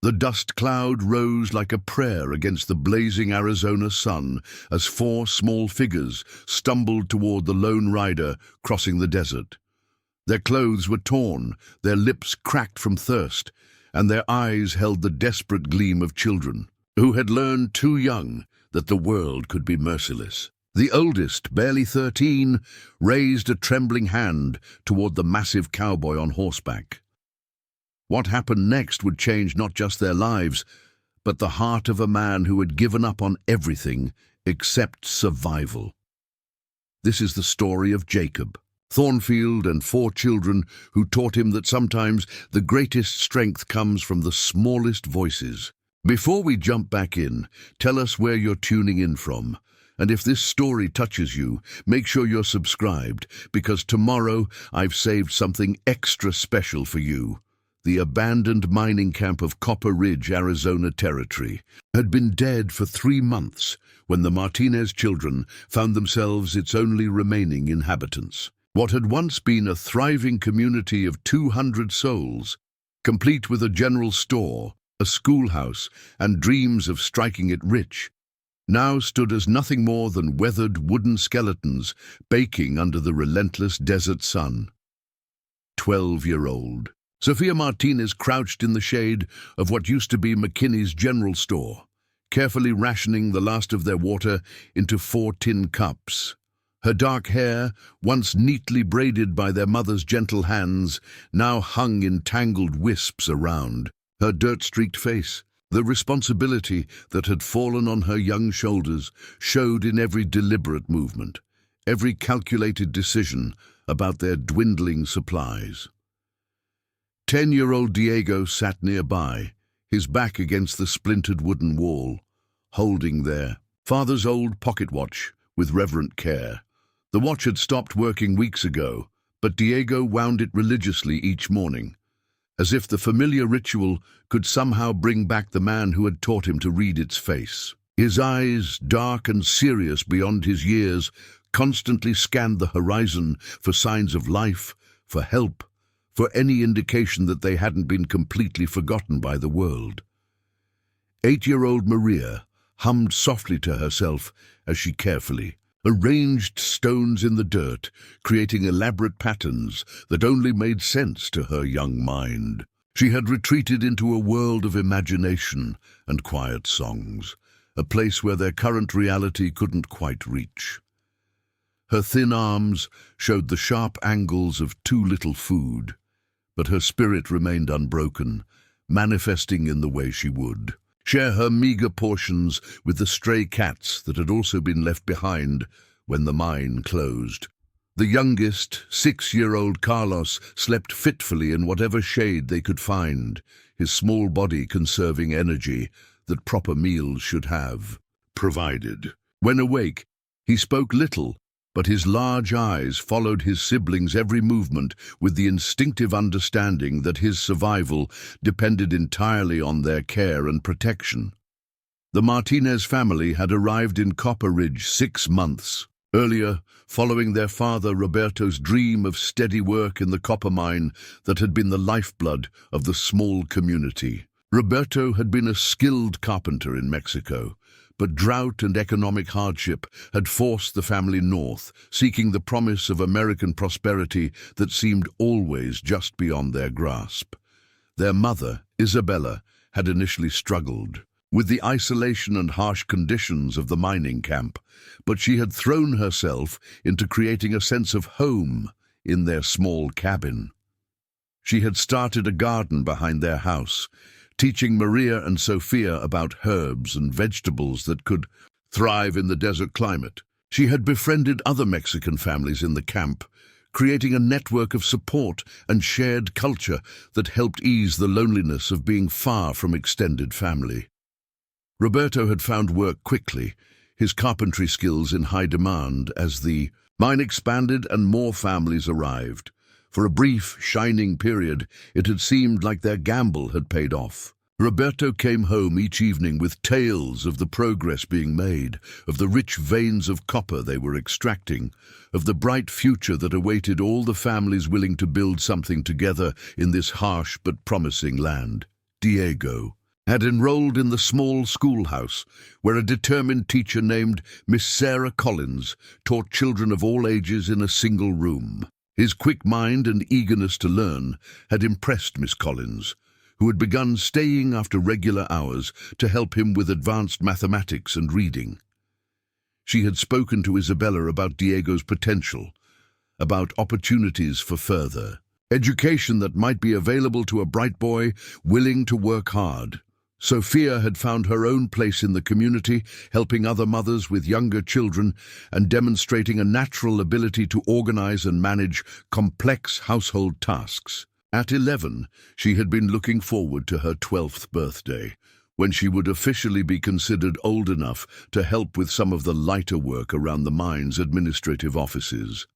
The dust cloud rose like a prayer against the blazing Arizona sun as four small figures stumbled toward the lone rider crossing the desert. Their clothes were torn, their lips cracked from thirst, and their eyes held the desperate gleam of children who had learned too young that the world could be merciless. The oldest, barely 13, raised a trembling hand toward the massive cowboy on horseback. What happened next would change not just their lives, but the heart of a man who had given up on everything except survival. This is the story of Jacob, Thornfield, and 4 children who taught him that sometimes the greatest strength comes from the smallest voices. Before we jump back in, tell us where you're tuning in from. And if this story touches you, make sure you're subscribed, because tomorrow I've saved something extra special for you. The abandoned mining camp of Copper Ridge, Arizona Territory, had been dead for 3 months when the Martinez children found themselves its only remaining inhabitants. What had once been a thriving community of 200 souls, complete with a general store, a schoolhouse, and dreams of striking it rich, now stood as nothing more than weathered wooden skeletons baking under the relentless desert sun. 12-year-old Sophia Martinez crouched in the shade of what used to be McKinney's general store, carefully rationing the last of their water into 4 tin cups. Her dark hair, once neatly braided by their mother's gentle hands, now hung in tangled wisps around. Her dirt-streaked face, the responsibility that had fallen on her young shoulders, showed in every deliberate movement, every calculated decision about their dwindling supplies. 10-year-old Diego sat nearby, his back against the splintered wooden wall, holding their father's old pocket watch with reverent care. The watch had stopped working weeks ago, but Diego wound it religiously each morning, as if the familiar ritual could somehow bring back the man who had taught him to read its face. His eyes, dark and serious beyond his years, constantly scanned the horizon for signs of life, for help, for any indication that they hadn't been completely forgotten by the world. 8-year-old Maria hummed softly to herself as she carefully arranged stones in the dirt, creating elaborate patterns that only made sense to her young mind. She had retreated into a world of imagination and quiet songs, a place where their current reality couldn't quite reach. Her thin arms showed the sharp angles of too little food, but her spirit remained unbroken, manifesting in the way she would share her meager portions with the stray cats that had also been left behind when the mine closed. The youngest, 6-year-old Carlos, slept fitfully in whatever shade they could find, his small body conserving energy that proper meals should have provided. When awake, he spoke little, but his large eyes followed his siblings' every movement with the instinctive understanding that his survival depended entirely on their care and protection. The Martinez family had arrived in Copper Ridge 6 months earlier, following their father Roberto's dream of steady work in the copper mine that had been the lifeblood of the small community. Roberto had been a skilled carpenter in Mexico, but drought and economic hardship had forced the family north, seeking the promise of American prosperity that seemed always just beyond their grasp. Their mother, Isabella, had initially struggled with the isolation and harsh conditions of the mining camp, but she had thrown herself into creating a sense of home in their small cabin. She had started a garden behind their house, teaching Maria and Sophia about herbs and vegetables that could thrive in the desert climate. She had befriended other Mexican families in the camp, creating a network of support and shared culture that helped ease the loneliness of being far from extended family. Roberto had found work quickly, his carpentry skills in high demand as the mine expanded and more families arrived. For a brief, shining period, it had seemed like their gamble had paid off. Roberto came home each evening with tales of the progress being made, of the rich veins of copper they were extracting, of the bright future that awaited all the families willing to build something together in this harsh but promising land. Diego, had enrolled in the small schoolhouse where a determined teacher named Miss Sarah Collins taught children of all ages in a single room. His quick mind and eagerness to learn had impressed Miss Collins, who had begun staying after regular hours to help him with advanced mathematics and reading. She had spoken to Isabella about Diego's potential, about opportunities for further education that might be available to a bright boy willing to work hard. Sophia had found her own place in the community, helping other mothers with younger children and demonstrating a natural ability to organize and manage complex household tasks. At 11, she had been looking forward to her 12th birthday, when she would officially be considered old enough to help with some of the lighter work around the mine's administrative offices.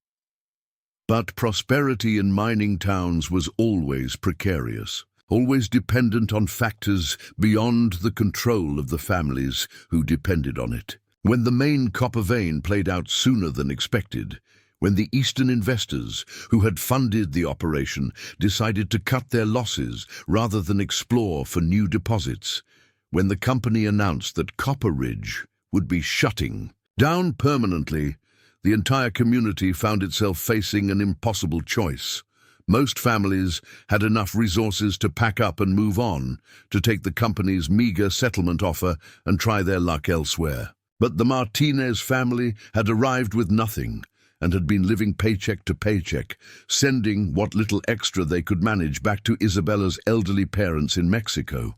But prosperity in mining towns was always precarious, always dependent on factors beyond the control of the families who depended on it. When the main copper vein played out sooner than expected, when the Eastern investors who had funded the operation decided to cut their losses rather than explore for new deposits, when the company announced that Copper Ridge would be shutting down permanently, the entire community found itself facing an impossible choice. Most families had enough resources to pack up and move on, to take the company's meager settlement offer and try their luck elsewhere. But the Martinez family had arrived with nothing and had been living paycheck to paycheck, sending what little extra they could manage back to Isabella's elderly parents in Mexico.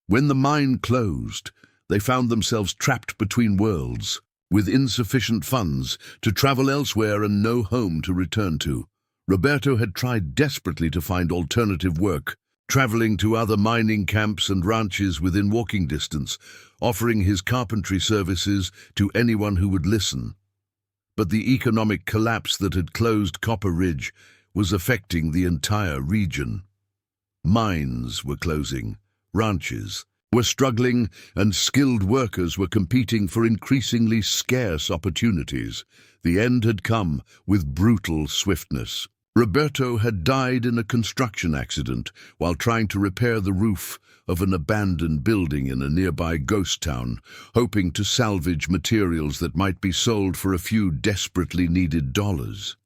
When the mine closed, they found themselves trapped between worlds, with insufficient funds to travel elsewhere and no home to return to. Roberto had tried desperately to find alternative work, traveling to other mining camps and ranches within walking distance, offering his carpentry services to anyone who would listen. But the economic collapse that had closed Copper Ridge was affecting the entire region. Mines were closing, ranches were struggling, and skilled workers were competing for increasingly scarce opportunities. The end had come with brutal swiftness. Roberto had died in a construction accident while trying to repair the roof of an abandoned building in a nearby ghost town, hoping to salvage materials that might be sold for a few desperately needed dollars.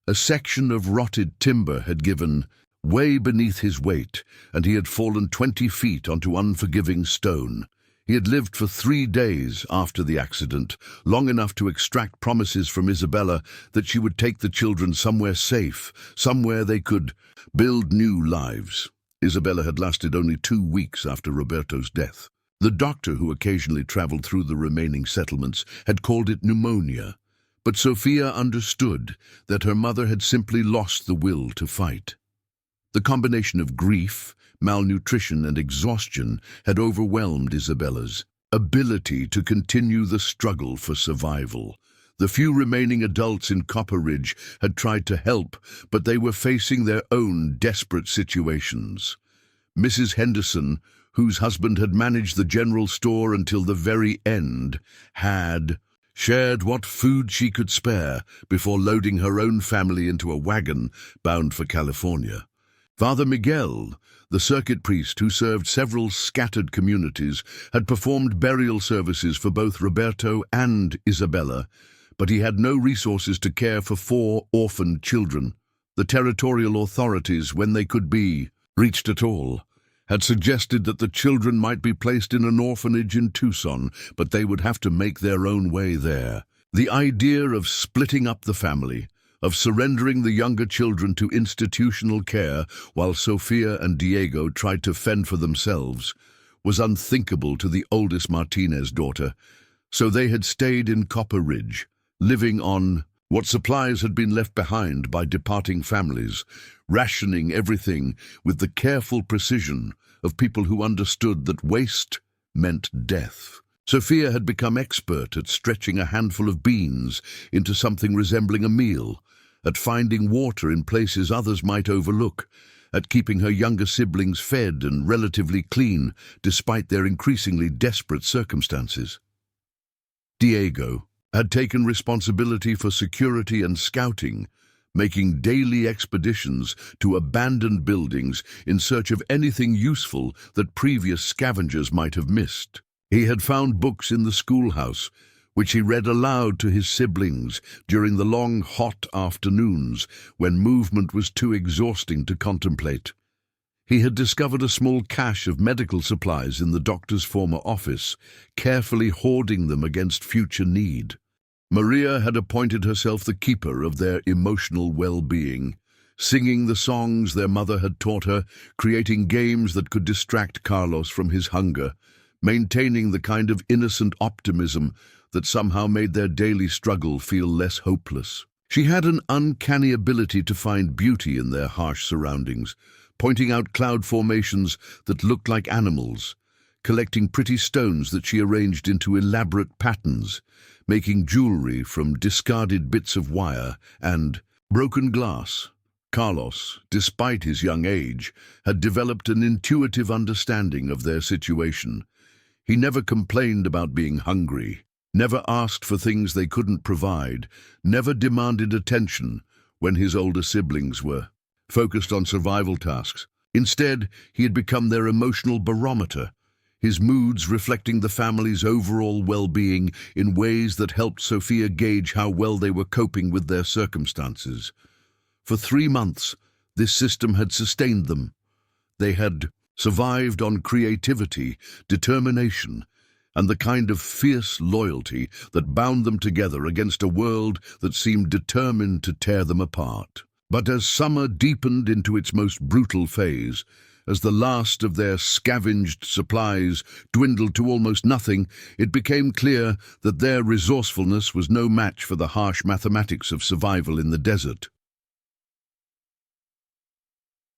A section of rotted timber had given way beneath his weight, and he had fallen 20 feet onto unforgiving stone. He had lived for 3 days after the accident, long enough to extract promises from Isabella that she would take the children somewhere safe, somewhere they could build new lives. Isabella had lasted only 2 weeks after Roberto's death. The doctor who occasionally traveled through the remaining settlements had called it pneumonia, but Sophia understood that her mother had simply lost the will to fight. The combination of grief, malnutrition, and exhaustion had overwhelmed Isabella's ability to continue the struggle for survival. The few remaining adults in Copper Ridge had tried to help, but they were facing their own desperate situations. Mrs. Henderson, whose husband had managed the general store until the very end, had shared what food she could spare before loading her own family into a wagon bound for California. Father Miguel, the circuit priest who served several scattered communities, had performed burial services for both Roberto and Isabella, but he had no resources to care for 4 orphaned children. The territorial authorities, when they could be reached at all, had suggested that the children might be placed in an orphanage in Tucson, but they would have to make their own way there. The idea of splitting up the family, of surrendering the younger children to institutional care while Sophia and Diego tried to fend for themselves, was unthinkable to the oldest Martinez daughter, so they had stayed in Copper Ridge, living on what supplies had been left behind by departing families, rationing everything with the careful precision of people who understood that waste meant death. Sophia had become expert at stretching a handful of beans into something resembling a meal, at finding water in places others might overlook, at keeping her younger siblings fed and relatively clean despite their increasingly desperate circumstances. Diego had taken responsibility for security and scouting, making daily expeditions to abandoned buildings in search of anything useful that previous scavengers might have missed. He had found books in the schoolhouse, which he read aloud to his siblings during the long, hot afternoons when movement was too exhausting to contemplate. He had discovered a small cache of medical supplies in the doctor's former office, carefully hoarding them against future need. Maria had appointed herself the keeper of their emotional well-being, singing the songs their mother had taught her, creating games that could distract Carlos from his hunger, maintaining the kind of innocent optimism that somehow made their daily struggle feel less hopeless. She had an uncanny ability to find beauty in their harsh surroundings, pointing out cloud formations that looked like animals, collecting pretty stones that she arranged into elaborate patterns, making jewelry from discarded bits of wire and broken glass. Carlos, despite his young age, had developed an intuitive understanding of their situation. He never complained about being hungry, never asked for things they couldn't provide, never demanded attention when his older siblings were focused on survival tasks. Instead, he had become their emotional barometer, his moods reflecting the family's overall well-being in ways that helped Sophia gauge how well they were coping with their circumstances. For 3 months, this system had sustained them. They had survived on creativity, determination, and the kind of fierce loyalty that bound them together against a world that seemed determined to tear them apart. But as summer deepened into its most brutal phase, as the last of their scavenged supplies dwindled to almost nothing, it became clear that their resourcefulness was no match for the harsh mathematics of survival in the desert.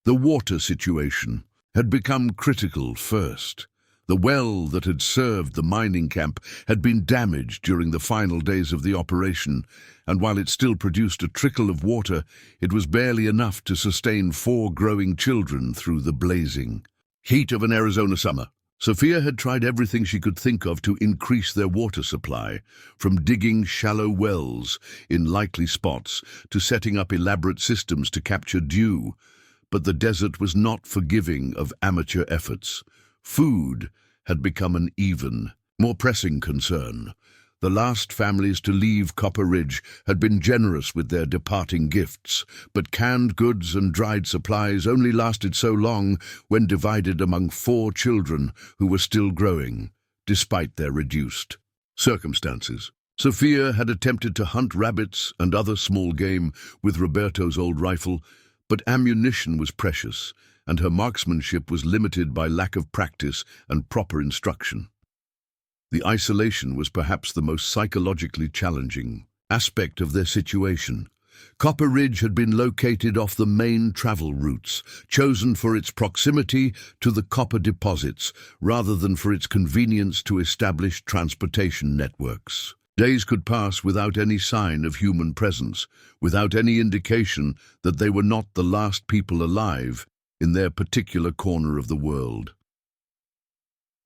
The water situation had become critical first. The well that had served the mining camp had been damaged during the final days of the operation, and while it still produced a trickle of water, it was barely enough to sustain 4 growing children through the blazing heat of an Arizona summer. Sophia had tried everything she could think of to increase their water supply, from digging shallow wells in likely spots to setting up elaborate systems to capture dew. But the desert was not forgiving of amateur efforts. Food had become an even more pressing concern. The last families to leave Copper Ridge had been generous with their departing gifts, but canned goods and dried supplies only lasted so long when divided among 4 children who were still growing, despite their reduced circumstances. Sophia had attempted to hunt rabbits and other small game with Roberto's old rifle, but ammunition was precious, and her marksmanship was limited by lack of practice and proper instruction. The isolation was perhaps the most psychologically challenging aspect of their situation. Copper Ridge had been located off the main travel routes, chosen for its proximity to the copper deposits rather than for its convenience to established transportation networks. Days could pass without any sign of human presence, without any indication that they were not the last people alive in their particular corner of the world.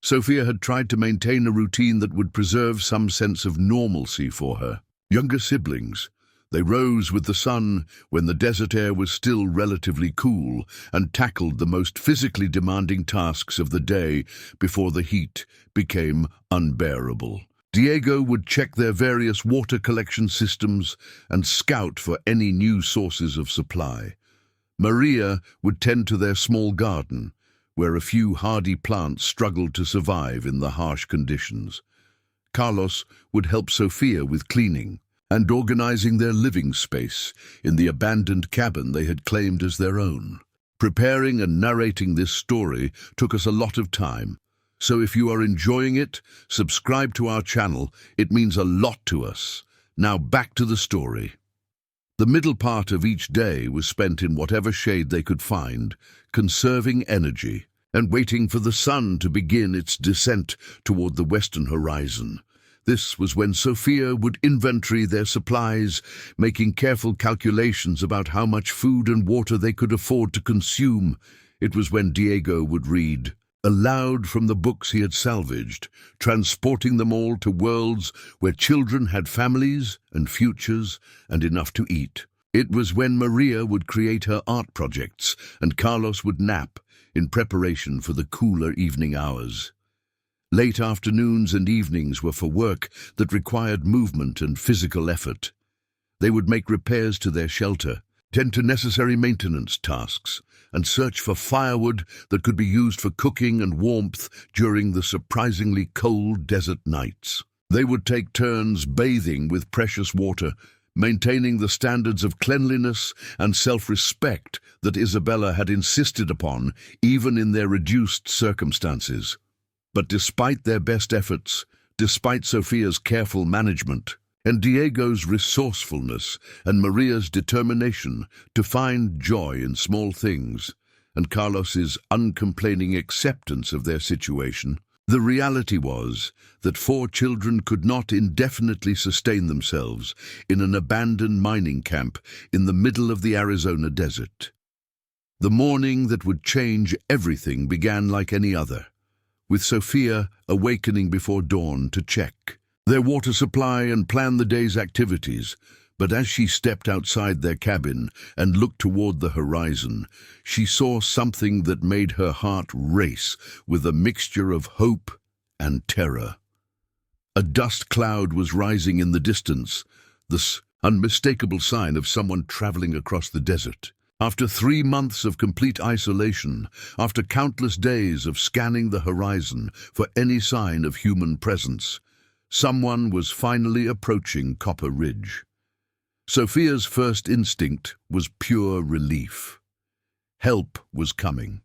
Sophia had tried to maintain a routine that would preserve some sense of normalcy for her. Younger siblings, they rose with the sun when the desert air was still relatively cool and tackled the most physically demanding tasks of the day before the heat became unbearable. Diego would check their various water collection systems and scout for any new sources of supply. Maria would tend to their small garden, where a few hardy plants struggled to survive in the harsh conditions. Carlos would help Sophia with cleaning and organizing their living space in the abandoned cabin they had claimed as their own. Preparing and narrating this story took us a lot of time, so if you are enjoying it, subscribe to our channel. It means a lot to us. Now back to the story. The middle part of each day was spent in whatever shade they could find, conserving energy and waiting for the sun to begin its descent toward the western horizon. This was when Sophia would inventory their supplies, making careful calculations about how much food and water they could afford to consume. It was when Diego would read aloud from the books he had salvaged, transporting them all to worlds where children had families and futures and enough to eat. It was when Maria would create her art projects and Carlos would nap in preparation for the cooler evening hours. Late afternoons and evenings were for work that required movement and physical effort. They would make repairs to their shelter, tend to necessary maintenance tasks, and search for firewood that could be used for cooking and warmth during the surprisingly cold desert nights. They would take turns bathing with precious water, maintaining the standards of cleanliness and self-respect that Isabella had insisted upon even in their reduced circumstances. But despite their best efforts, despite Sofia's careful management, and Diego's resourcefulness and Maria's determination to find joy in small things, and Carlos's uncomplaining acceptance of their situation, the reality was that 4 children could not indefinitely sustain themselves in an abandoned mining camp in the middle of the Arizona desert. The morning that would change everything began like any other, with Sofia awakening before dawn to check their water supply and plan the day's activities. But as she stepped outside their cabin and looked toward the horizon, she saw something that made her heart race with a mixture of hope and terror. A dust cloud was rising in the distance, this unmistakable sign of someone traveling across the desert. After 3 months of complete isolation, after countless days of scanning the horizon for any sign of human presence, someone was finally approaching Copper Ridge. Sofia's first instinct was pure relief. Help was coming.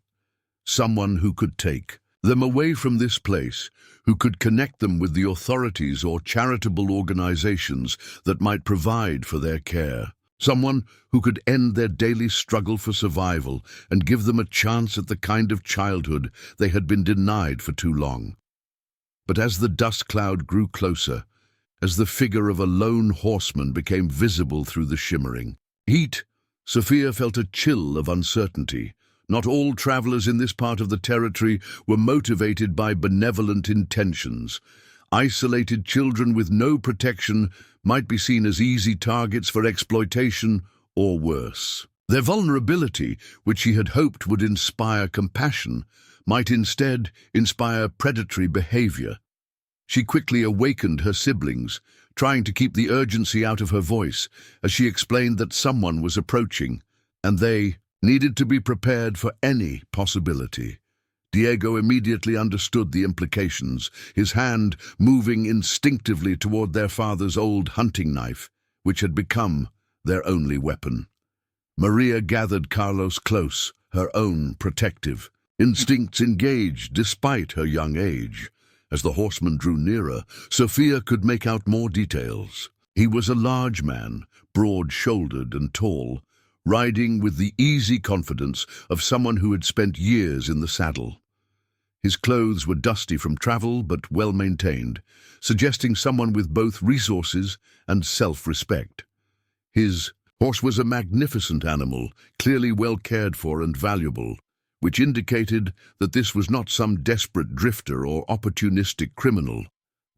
Someone who could take them away from this place, who could connect them with the authorities or charitable organizations that might provide for their care. Someone who could end their daily struggle for survival and give them a chance at the kind of childhood they had been denied for too long. But as the dust cloud grew closer, as the figure of a lone horseman became visible through the shimmering heat, Sofia felt a chill of uncertainty. Not all travelers in this part of the territory were motivated by benevolent intentions. Isolated children with no protection might be seen as easy targets for exploitation or worse. Their vulnerability, which she had hoped would inspire compassion, might instead inspire predatory behavior. She quickly awakened her siblings, trying to keep the urgency out of her voice as she explained that someone was approaching, and they needed to be prepared for any possibility. Diego immediately understood the implications, his hand moving instinctively toward their father's old hunting knife, which had become their only weapon. Maria gathered Carlos close, her own protective instincts engaged despite her young age. As the horseman drew nearer, Sofia could make out more details. He was a large man, broad-shouldered and tall, riding with the easy confidence of someone who had spent years in the saddle. His clothes were dusty from travel but well-maintained, suggesting someone with both resources and self-respect. His horse was a magnificent animal, clearly well cared for and valuable, which indicated that this was not some desperate drifter or opportunistic criminal.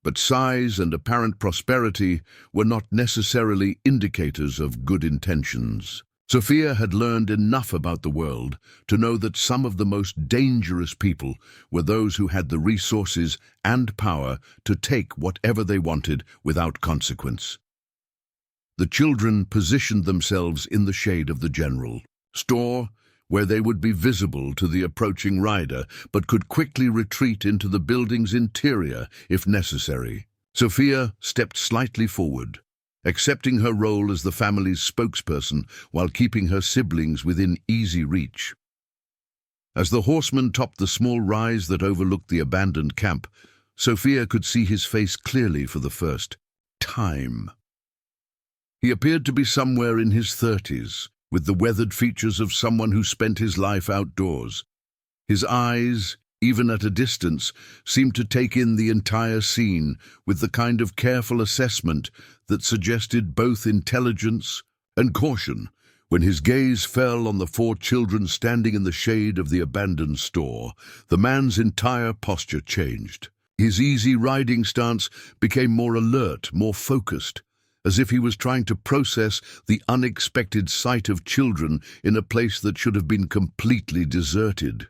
But size and apparent prosperity were not necessarily indicators of good intentions. Sofia had learned enough about the world to know that some of the most dangerous people were those who had the resources and power to take whatever they wanted without consequence. The children positioned themselves in the shade of the general store, where they would be visible to the approaching rider, but could quickly retreat into the building's interior if necessary. Sofia stepped slightly forward, accepting her role as the family's spokesperson while keeping her siblings within easy reach. As the horseman topped the small rise that overlooked the abandoned camp, Sofia could see his face clearly for the first time. He appeared to be somewhere in his 30s, with the weathered features of someone who spent his life outdoors. His eyes, even at a distance, seemed to take in the entire scene with the kind of careful assessment that suggested both intelligence and caution. When his gaze fell on the 4 children standing in the shade of the abandoned store, the man's entire posture changed. His easy riding stance became more alert, more focused, as if he was trying to process the unexpected sight of children in a place that should have been completely deserted.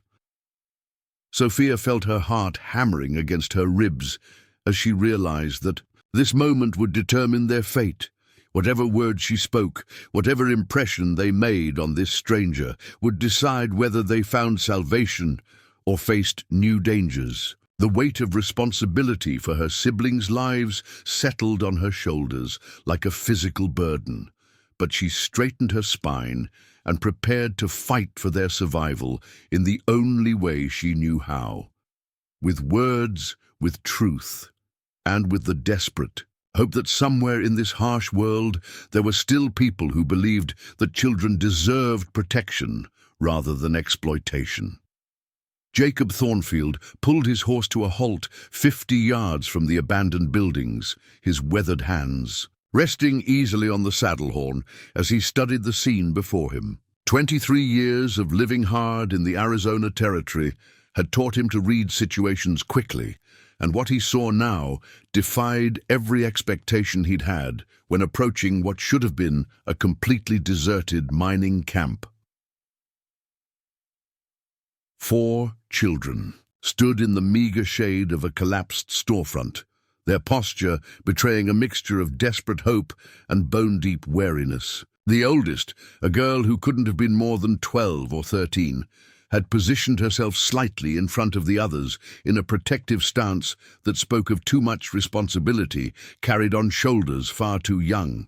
Sophia felt her heart hammering against her ribs as she realized that this moment would determine their fate. Whatever words she spoke, whatever impression they made on this stranger, would decide whether they found salvation or faced new dangers. The weight of responsibility for her siblings' lives settled on her shoulders like a physical burden, but she straightened her spine and prepared to fight for their survival in the only way she knew how. With words, with truth, and with the desperate hope that somewhere in this harsh world there were still people who believed that children deserved protection rather than exploitation. Jacob Thornfield pulled his horse to a halt 50 yards from the abandoned buildings, his weathered hands resting easily on the saddle horn as he studied the scene before him. 23 years of living hard in the Arizona Territory had taught him to read situations quickly, and what he saw now defied every expectation he'd had when approaching what should have been a completely deserted mining camp. 4 children stood in the meager shade of a collapsed storefront, their posture betraying a mixture of desperate hope and bone-deep wariness. The oldest, a girl who couldn't have been more than 12 or 13, had positioned herself slightly in front of the others in a protective stance that spoke of too much responsibility carried on shoulders far too young.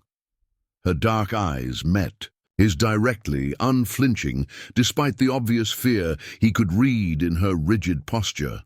Her dark eyes met his directly, unflinching, despite the obvious fear he could read in her rigid posture.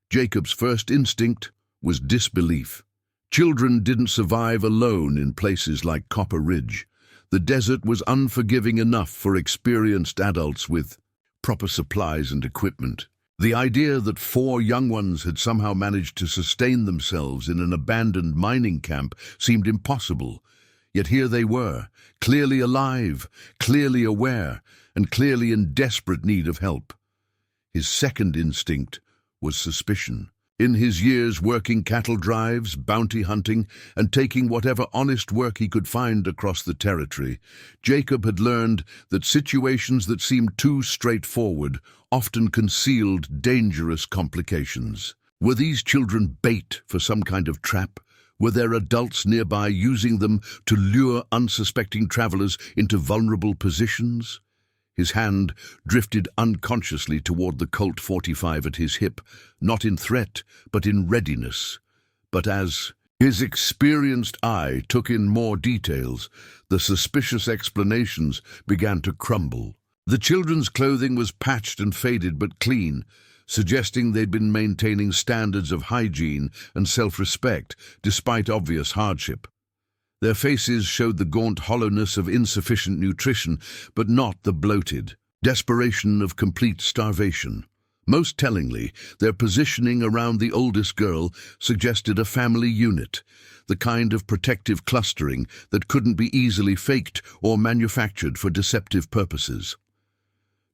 Jacob's first instinct was disbelief. Children didn't survive alone in places like Copper Ridge. The desert was unforgiving enough for experienced adults with proper supplies and equipment. The idea that 4 young ones had somehow managed to sustain themselves in an abandoned mining camp seemed impossible. Yet here they were, clearly alive, clearly aware, and clearly in desperate need of help. His second instinct was suspicion. In his years working cattle drives, bounty hunting, and taking whatever honest work he could find across the territory, Jacob had learned that situations that seemed too straightforward often concealed dangerous complications. Were these children bait for some kind of trap? Were there adults nearby using them to lure unsuspecting travelers into vulnerable positions? His hand drifted unconsciously toward the Colt .45 at his hip, not in threat, but in readiness. But as his experienced eye took in more details, the suspicious explanations began to crumble. The children's clothing was patched and faded but clean, suggesting they'd been maintaining standards of hygiene and self-respect despite obvious hardship. Their faces showed the gaunt hollowness of insufficient nutrition, but not the bloated desperation of complete starvation. Most tellingly, their positioning around the oldest girl suggested a family unit, the kind of protective clustering that couldn't be easily faked or manufactured for deceptive purposes.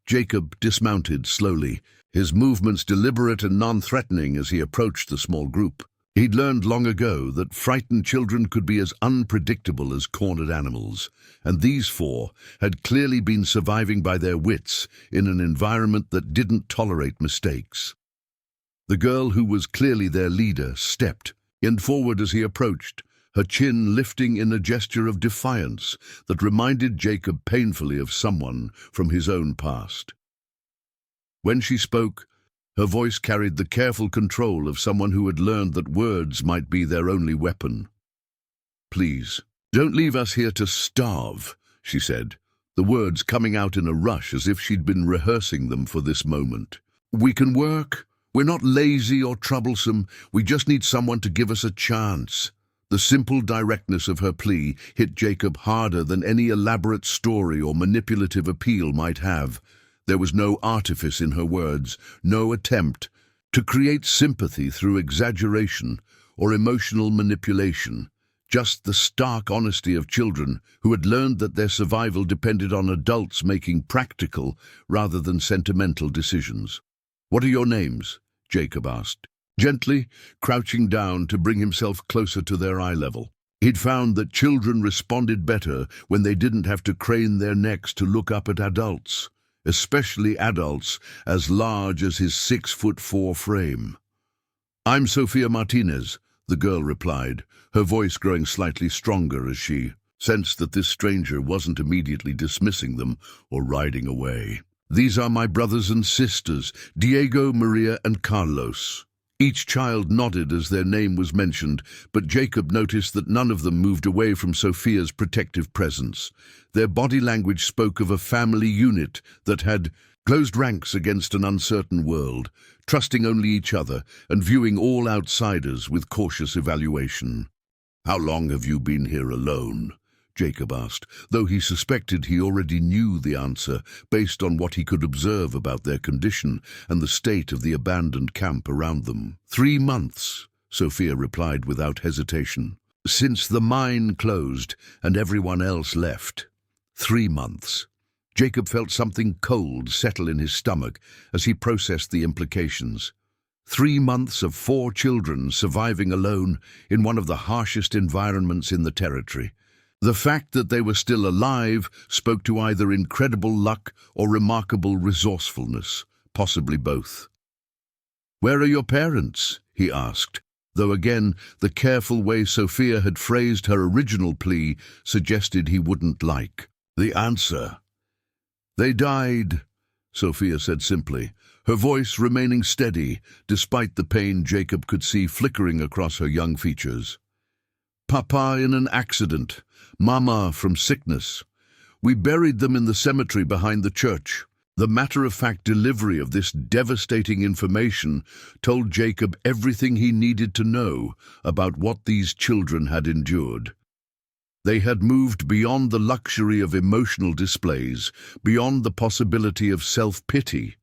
Jacob dismounted slowly, his movements deliberate and non-threatening as he approached the small group. He'd learned long ago that frightened children could be as unpredictable as cornered animals, and these 4 had clearly been surviving by their wits in an environment that didn't tolerate mistakes. The girl who was clearly their leader stepped forward as he approached, her chin lifting in a gesture of defiance that reminded Jacob painfully of someone from his own past. When she spoke, her voice carried the careful control of someone who had learned that words might be their only weapon. "Please, don't leave us here to starve," she said, the words coming out in a rush as if she'd been rehearsing them for this moment. "We can work. We're not lazy or troublesome. We just need someone to give us a chance." The simple directness of her plea hit Jacob harder than any elaborate story or manipulative appeal might have. There was no artifice in her words, no attempt to create sympathy through exaggeration or emotional manipulation, just the stark honesty of children who had learned that their survival depended on adults making practical rather than sentimental decisions. "What are your names?" Jacob asked, gently crouching down to bring himself closer to their eye level. He'd found that children responded better when they didn't have to crane their necks to look up at adults, especially adults as large as his 6'4" frame. "I'm Sofia Martinez," the girl replied, her voice growing slightly stronger as she sensed that this stranger wasn't immediately dismissing them or riding away. "These are my brothers and sisters, Diego, Maria, and Carlos." Each child nodded as their name was mentioned, but Jacob noticed that none of them moved away from Sofia's protective presence. Their body language spoke of a family unit that had closed ranks against an uncertain world, trusting only each other and viewing all outsiders with cautious evaluation. "How long have you been here alone?" Jacob asked, though he suspected he already knew the answer based on what he could observe about their condition and the state of the abandoned camp around them. 3 months, Sophia replied without hesitation. "Since the mine closed and everyone else left. 3 months. Jacob felt something cold settle in his stomach as he processed the implications. 3 months of 4 children surviving alone in one of the harshest environments in the territory. The fact that they were still alive spoke to either incredible luck or remarkable resourcefulness, possibly both. "Where are your parents?" he asked, though again the careful way Sophia had phrased her original plea suggested he wouldn't like the answer. "They died," Sophia said simply, her voice remaining steady despite the pain Jacob could see flickering across her young features. "Papa in an accident, Mama from sickness. We buried them in the cemetery behind the church." The matter-of-fact delivery of this devastating information told Jacob everything he needed to know about what these children had endured. They had moved beyond the luxury of emotional displays, beyond the possibility of self-pity.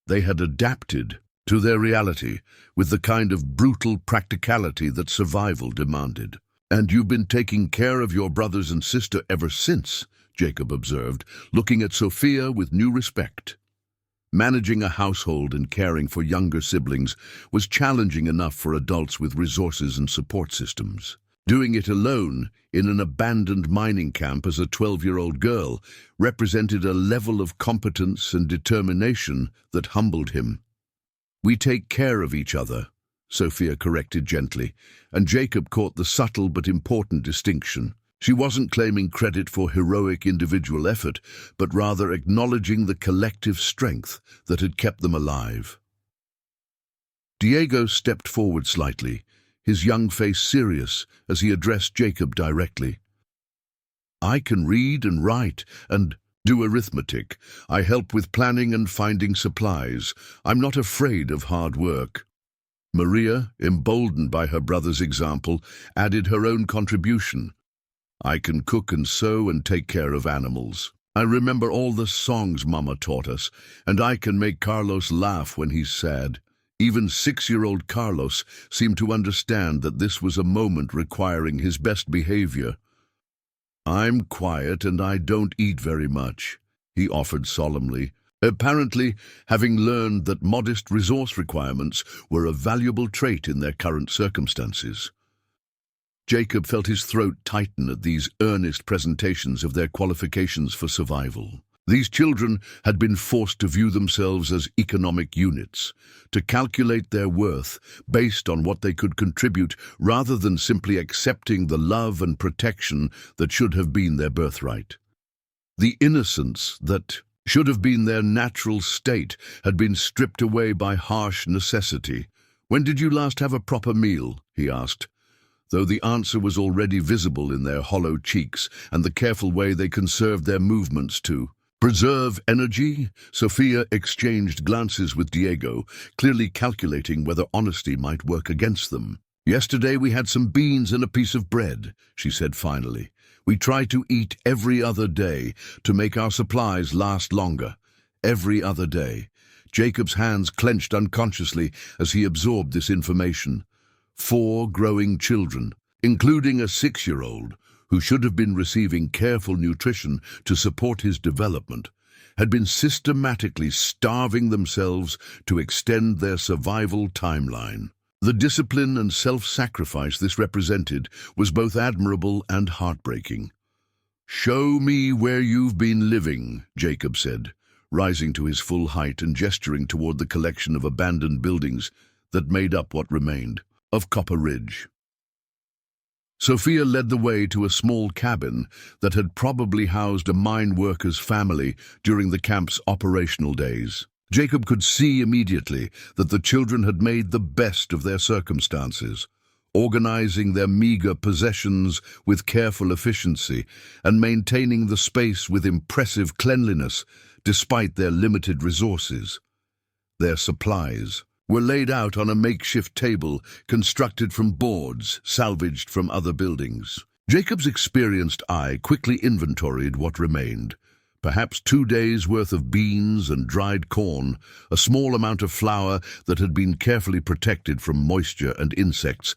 They had adapted to their reality with the kind of brutal practicality that survival demanded. "And you've been taking care of your brothers and sister ever since," Jacob observed, looking at Sophia with new respect. Managing a household and caring for younger siblings was challenging enough for adults with resources and support systems. Doing it alone in an abandoned mining camp as a 12-year-old girl represented a level of competence and determination that humbled him. "We take care of each other," Sophia corrected gently, and Jacob caught the subtle but important distinction. She wasn't claiming credit for heroic individual effort, but rather acknowledging the collective strength that had kept them alive. Diego stepped forward slightly, his young face serious as he addressed Jacob directly. "I can read and write and do arithmetic. I help with planning and finding supplies. I'm not afraid of hard work." Maria, emboldened by her brother's example, added her own contribution. "I can cook and sew and take care of animals. I remember all the songs Mama taught us, and I can make Carlos laugh when he's sad." Even 6-year-old Carlos seemed to understand that this was a moment requiring his best behavior. "I'm quiet and I don't eat very much," he offered solemnly, apparently having learned that modest resource requirements were a valuable trait in their current circumstances. Jacob felt his throat tighten at these earnest presentations of their qualifications for survival. These children had been forced to view themselves as economic units, to calculate their worth based on what they could contribute rather than simply accepting the love and protection that should have been their birthright. The innocence that should have been their natural state had been stripped away by harsh necessity. "When did you last have a proper meal?" he asked, though the answer was already visible in their hollow cheeks and the careful way they conserved their movements to preserve energy. Sophia exchanged glances with Diego, clearly calculating whether honesty might work against them. "Yesterday we had some beans and a piece of bread," she said finally. "We try to eat every other day to make our supplies last longer. Every other day." Jacob's hands clenched unconsciously as he absorbed this information. 4 growing children, including a 6-year-old, who should have been receiving careful nutrition to support his development, had been systematically starving themselves to extend their survival timeline. The discipline and self-sacrifice this represented was both admirable and heartbreaking. "Show me where you've been living," Jacob said, rising to his full height and gesturing toward the collection of abandoned buildings that made up what remained of Copper Ridge. Sophia led the way to a small cabin that had probably housed a mine worker's family during the camp's operational days. Jacob could see immediately that the children had made the best of their circumstances, organizing their meager possessions with careful efficiency and maintaining the space with impressive cleanliness despite their limited resources. Their supplies were laid out on a makeshift table constructed from boards salvaged from other buildings. Jacob's experienced eye quickly inventoried what remained. Perhaps 2 days' worth of beans and dried corn, a small amount of flour that had been carefully protected from moisture and insects,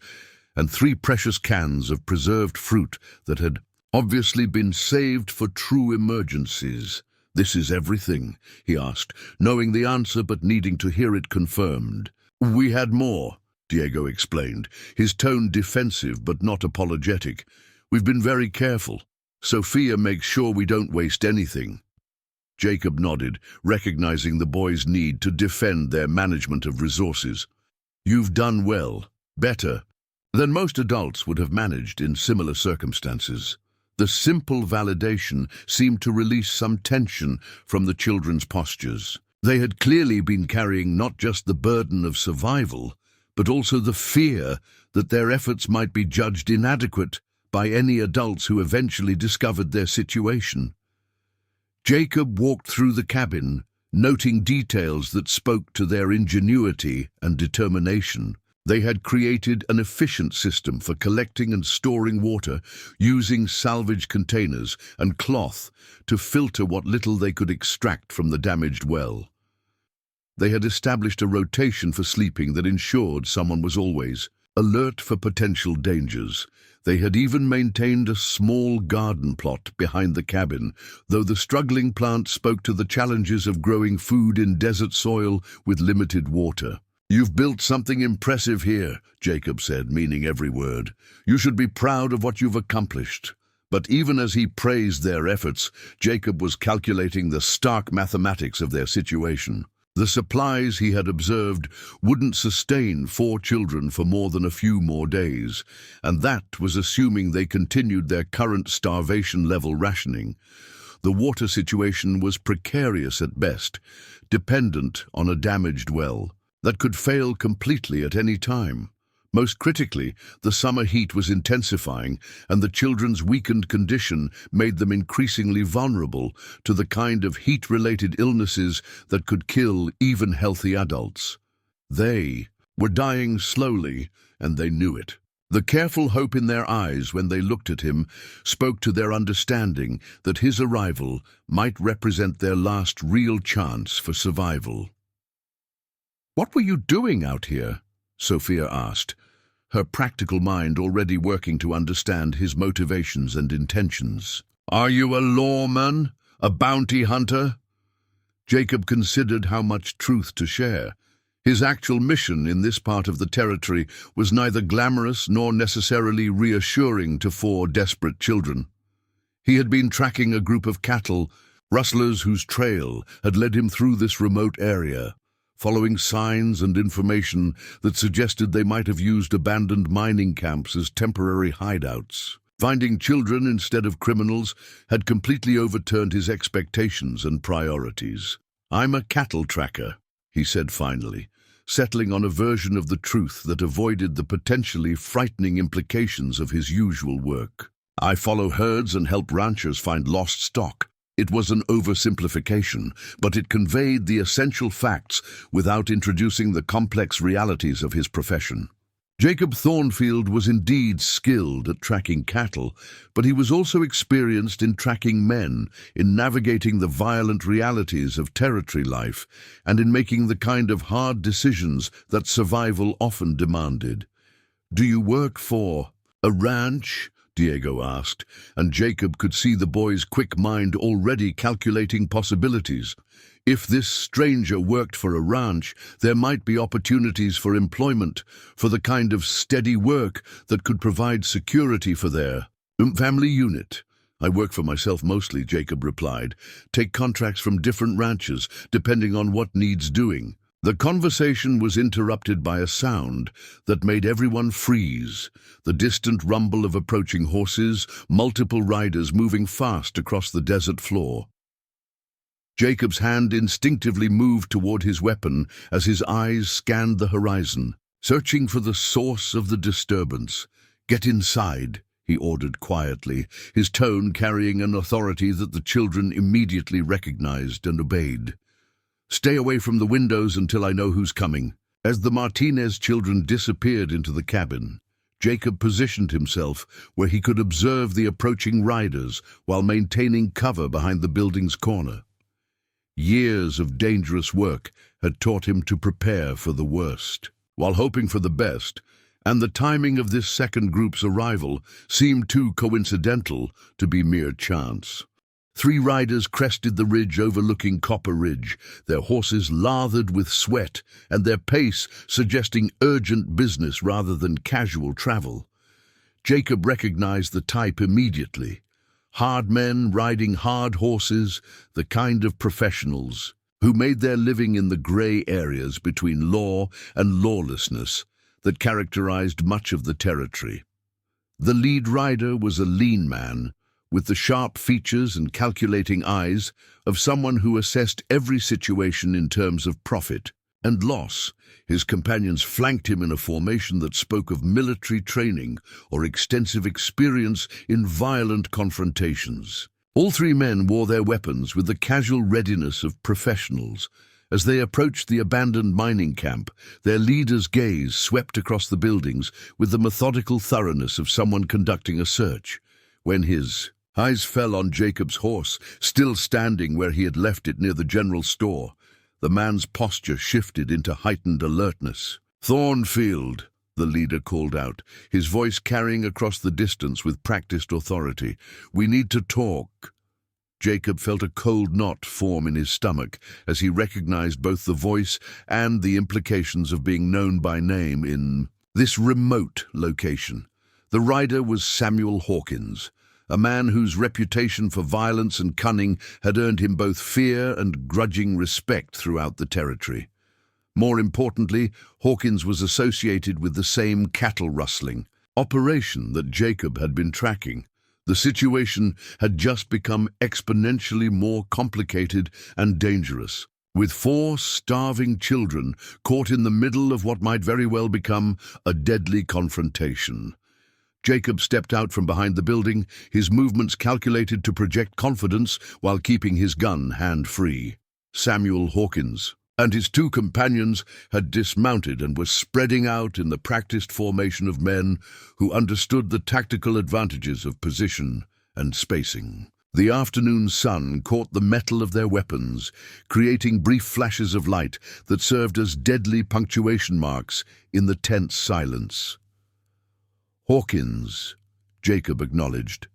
and 3 precious cans of preserved fruit that had obviously been saved for true emergencies. "This is everything?" he asked, knowing the answer but needing to hear it confirmed. "We had more," Diego explained, his tone defensive but not apologetic. "We've been very careful. Sophia makes sure we don't waste anything." Jacob nodded, recognizing the boys' need to defend their management of resources. "You've done well, better than most adults would have managed in similar circumstances." The simple validation seemed to release some tension from the children's postures. They had clearly been carrying not just the burden of survival, but also the fear that their efforts might be judged inadequate by any adults who eventually discovered their situation. Jacob walked through the cabin, noting details that spoke to their ingenuity and determination. They had created an efficient system for collecting and storing water, using salvage containers and cloth to filter what little they could extract from the damaged well. They had established a rotation for sleeping that ensured someone was always alert for potential dangers. They had even maintained a small garden plot behind the cabin, though the struggling plant spoke to the challenges of growing food in desert soil with limited water. "You've built something impressive here," Jacob said, meaning every word. "You should be proud of what you've accomplished." But even as he praised their efforts, Jacob was calculating the stark mathematics of their situation. The supplies, he had observed, wouldn't sustain 4 children for more than a few more days, and that was assuming they continued their current starvation-level rationing. The water situation was precarious at best, dependent on a damaged well that could fail completely at any time. Most critically, the summer heat was intensifying, and the children's weakened condition made them increasingly vulnerable to the kind of heat-related illnesses that could kill even healthy adults. They were dying slowly, and they knew it. The careful hope in their eyes when they looked at him spoke to their understanding that his arrival might represent their last real chance for survival. "What were you doing out here?" Sophia asked, her practical mind already working to understand his motivations and intentions. "Are you a lawman? A bounty hunter?" Jacob considered how much truth to share. His actual mission in this part of the territory was neither glamorous nor necessarily reassuring to 4 desperate children. He had been tracking a group of cattle rustlers whose trail had led him through this remote area, following signs and information that suggested they might have used abandoned mining camps as temporary hideouts. Finding children instead of criminals had completely overturned his expectations and priorities. "I'm a cattle tracker," he said finally, settling on a version of the truth that avoided the potentially frightening implications of his usual work. "I follow herds and help ranchers find lost stock." It was an oversimplification, but it conveyed the essential facts without introducing the complex realities of his profession. Jacob Thornfield was indeed skilled at tracking cattle, but he was also experienced in tracking men, in navigating the violent realities of territory life, and in making the kind of hard decisions that survival often demanded. "Do you work for a ranch?" Diego asked, and Jacob could see the boy's quick mind already calculating possibilities. If this stranger worked for a ranch, there might be opportunities for employment, for the kind of steady work that could provide security for their family unit. I work for myself mostly, Jacob replied. Take contracts from different ranches, depending on what needs doing. The conversation was interrupted by a sound that made everyone freeze. The distant rumble of approaching horses, multiple riders moving fast across the desert floor. Jacob's hand instinctively moved toward his weapon as his eyes scanned the horizon, searching for the source of the disturbance. "Get inside," he ordered quietly, his tone carrying an authority that the children immediately recognized and obeyed. "Stay away from the windows until I know who's coming." As the Martinez children disappeared into the cabin, Jacob positioned himself where he could observe the approaching riders while maintaining cover behind the building's corner. Years of dangerous work had taught him to prepare for the worst, while hoping for the best, and the timing of this second group's arrival seemed too coincidental to be mere chance. 3 riders crested the ridge overlooking Copper Ridge, their horses lathered with sweat and their pace suggesting urgent business rather than casual travel. Jacob recognized the type immediately. Hard men riding hard horses, the kind of professionals who made their living in the gray areas between law and lawlessness that characterized much of the territory. The lead rider was a lean man, with the sharp features and calculating eyes of someone who assessed every situation in terms of profit and loss. His companions flanked him in a formation that spoke of military training or extensive experience in violent confrontations. All 3 men wore their weapons with the casual readiness of professionals. As they approached the abandoned mining camp, their leader's gaze swept across the buildings with the methodical thoroughness of someone conducting a search. When his eyes fell on Jacob's horse, still standing where he had left it near the general store, the man's posture shifted into heightened alertness. "Thornfield," the leader called out, his voice carrying across the distance with practiced authority. "We need to talk." Jacob felt a cold knot form in his stomach as he recognized both the voice and the implications of being known by name in this remote location. The rider was Samuel Hawkins, a man whose reputation for violence and cunning had earned him both fear and grudging respect throughout the territory. More importantly, Hawkins was associated with the same cattle rustling operation that Jacob had been tracking. The situation had just become exponentially more complicated and dangerous, with 4 starving children caught in the middle of what might very well become a deadly confrontation. Jacob stepped out from behind the building, his movements calculated to project confidence while keeping his gun hand-free. Samuel Hawkins and his 2 companions had dismounted and were spreading out in the practiced formation of men who understood the tactical advantages of position and spacing. The afternoon sun caught the metal of their weapons, creating brief flashes of light that served as deadly punctuation marks in the tense silence. "Hawkins," Jacob acknowledged,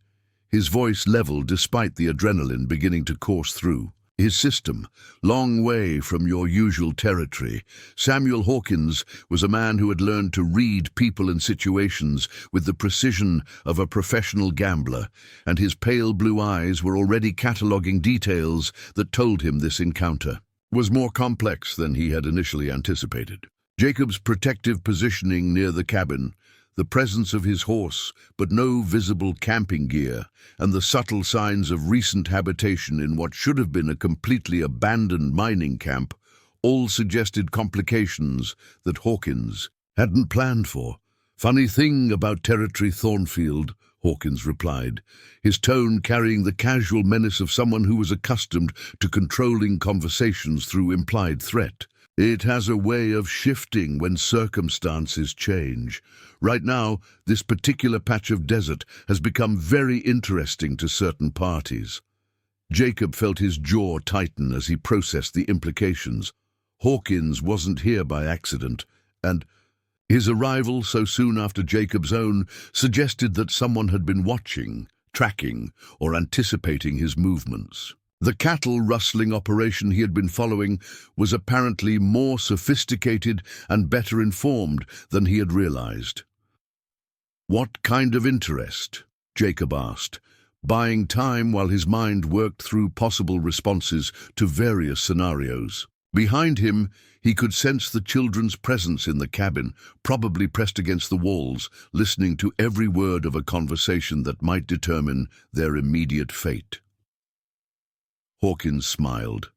his voice level despite the adrenaline beginning to course through his system. "Long way from your usual territory." Samuel Hawkins was a man who had learned to read people and situations with the precision of a professional gambler, and his pale blue eyes were already cataloguing details that told him this encounter was more complex than he had initially anticipated. Jacob's protective positioning near the cabin, the presence of his horse, but no visible camping gear, and the subtle signs of recent habitation in what should have been a completely abandoned mining camp, all suggested complications that Hawkins hadn't planned for. "Funny thing about territory, Thornfield," Hawkins replied, his tone carrying the casual menace of someone who was accustomed to controlling conversations through implied threat. "It has a way of shifting when circumstances change. Right now, this particular patch of desert has become very interesting to certain parties." Jacob felt his jaw tighten as he processed the implications. Hawkins wasn't here by accident, and His arrival so soon after Jacob's own suggested that someone had been watching, tracking, or anticipating his movements. The cattle rustling operation he had been following was apparently more sophisticated and better informed than he had realized. "What kind of interest?" Jacob asked, buying time while his mind worked through possible responses to various scenarios. Behind him, he could sense the children's presence in the cabin, probably pressed against the walls, listening to every word of a conversation that might determine their immediate fate. Hawkins smiled,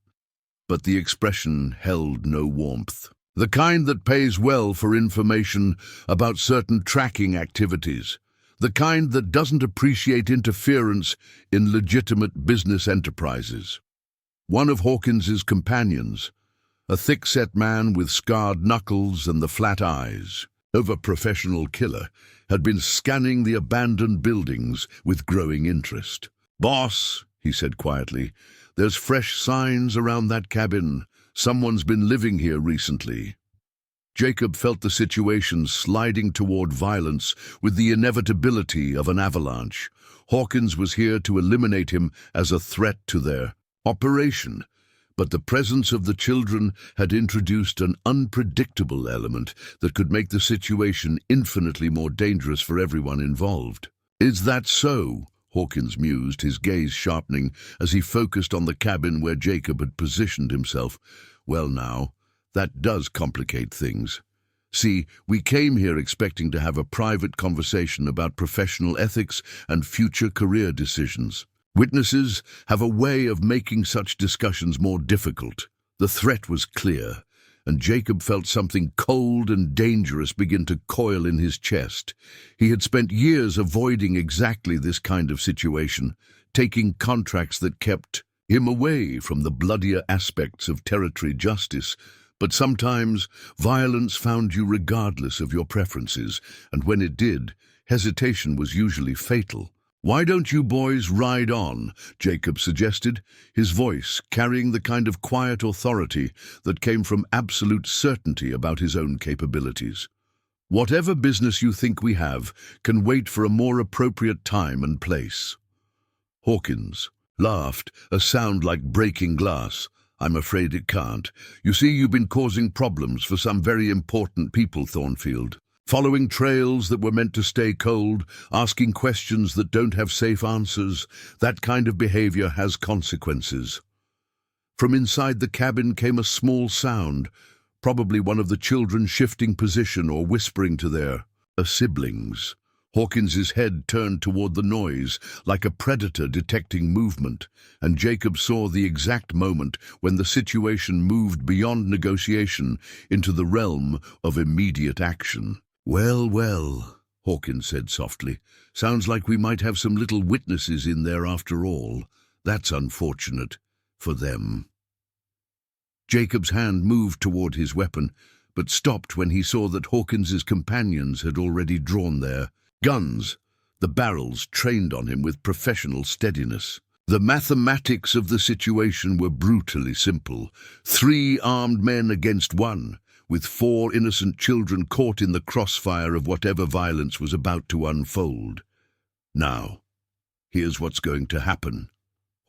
but the expression held no warmth. "The kind that pays well for information about certain tracking activities. The kind that doesn't appreciate interference in legitimate business enterprises." One of Hawkins's companions, a thick-set man with scarred knuckles and the flat eyes of a professional killer, had been scanning the abandoned buildings with growing interest. "Boss," he said quietly, "there's fresh signs around that cabin. Someone's been living here recently." Jacob felt the situation sliding toward violence with the inevitability of an avalanche. Hawkins was here to eliminate him as a threat to their operation, but the presence of the children had introduced an unpredictable element that could make the situation infinitely more dangerous for everyone involved. "Is that so?" Hawkins mused, his gaze sharpening as he focused on the cabin where Jacob had positioned himself. "Well now, that does complicate things. See, we came here expecting to have a private conversation about professional ethics and future career decisions. Witnesses have a way of making such discussions more difficult." The threat was clear, and Jacob felt something cold and dangerous begin to coil in his chest. He had spent years avoiding exactly this kind of situation, taking contracts that kept him away from the bloodier aspects of territory justice. But sometimes violence found you regardless of your preferences, and when it did, hesitation was usually fatal. "Why don't you boys ride on?" Jacob suggested, his voice carrying the kind of quiet authority that came from absolute certainty about his own capabilities. "Whatever business you think we have can wait for a more appropriate time and place." Hawkins laughed, a sound like breaking glass. "I'm afraid it can't. You see, you've been causing problems for some very important people, Thornfield. Following trails that were meant to stay cold, asking questions that don't have safe answers, that kind of behavior has consequences." From inside the cabin came a small sound, probably one of the children shifting position or whispering to their siblings. Hawkins's head turned toward the noise, like a predator detecting movement, and Jacob saw the exact moment when the situation moved beyond negotiation into the realm of immediate action. "Well, well," Hawkins said softly, "sounds like we might have some little witnesses in there after all. That's unfortunate for them." Jacob's hand moved toward his weapon, but stopped when he saw that Hawkins's companions had already drawn their guns, the barrels trained on him with professional steadiness. The mathematics of the situation were brutally simple. 3 armed men against 1, with 4 innocent children caught in the crossfire of whatever violence was about to unfold. "Now, here's what's going to happen,"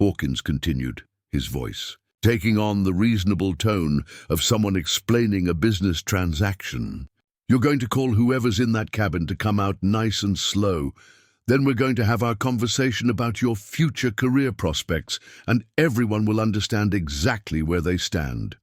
Hawkins continued, his voice taking on the reasonable tone of someone explaining a business transaction. "You're going to call whoever's in that cabin to come out nice and slow. Then we're going to have our conversation about your future career prospects, and everyone will understand exactly where they stand."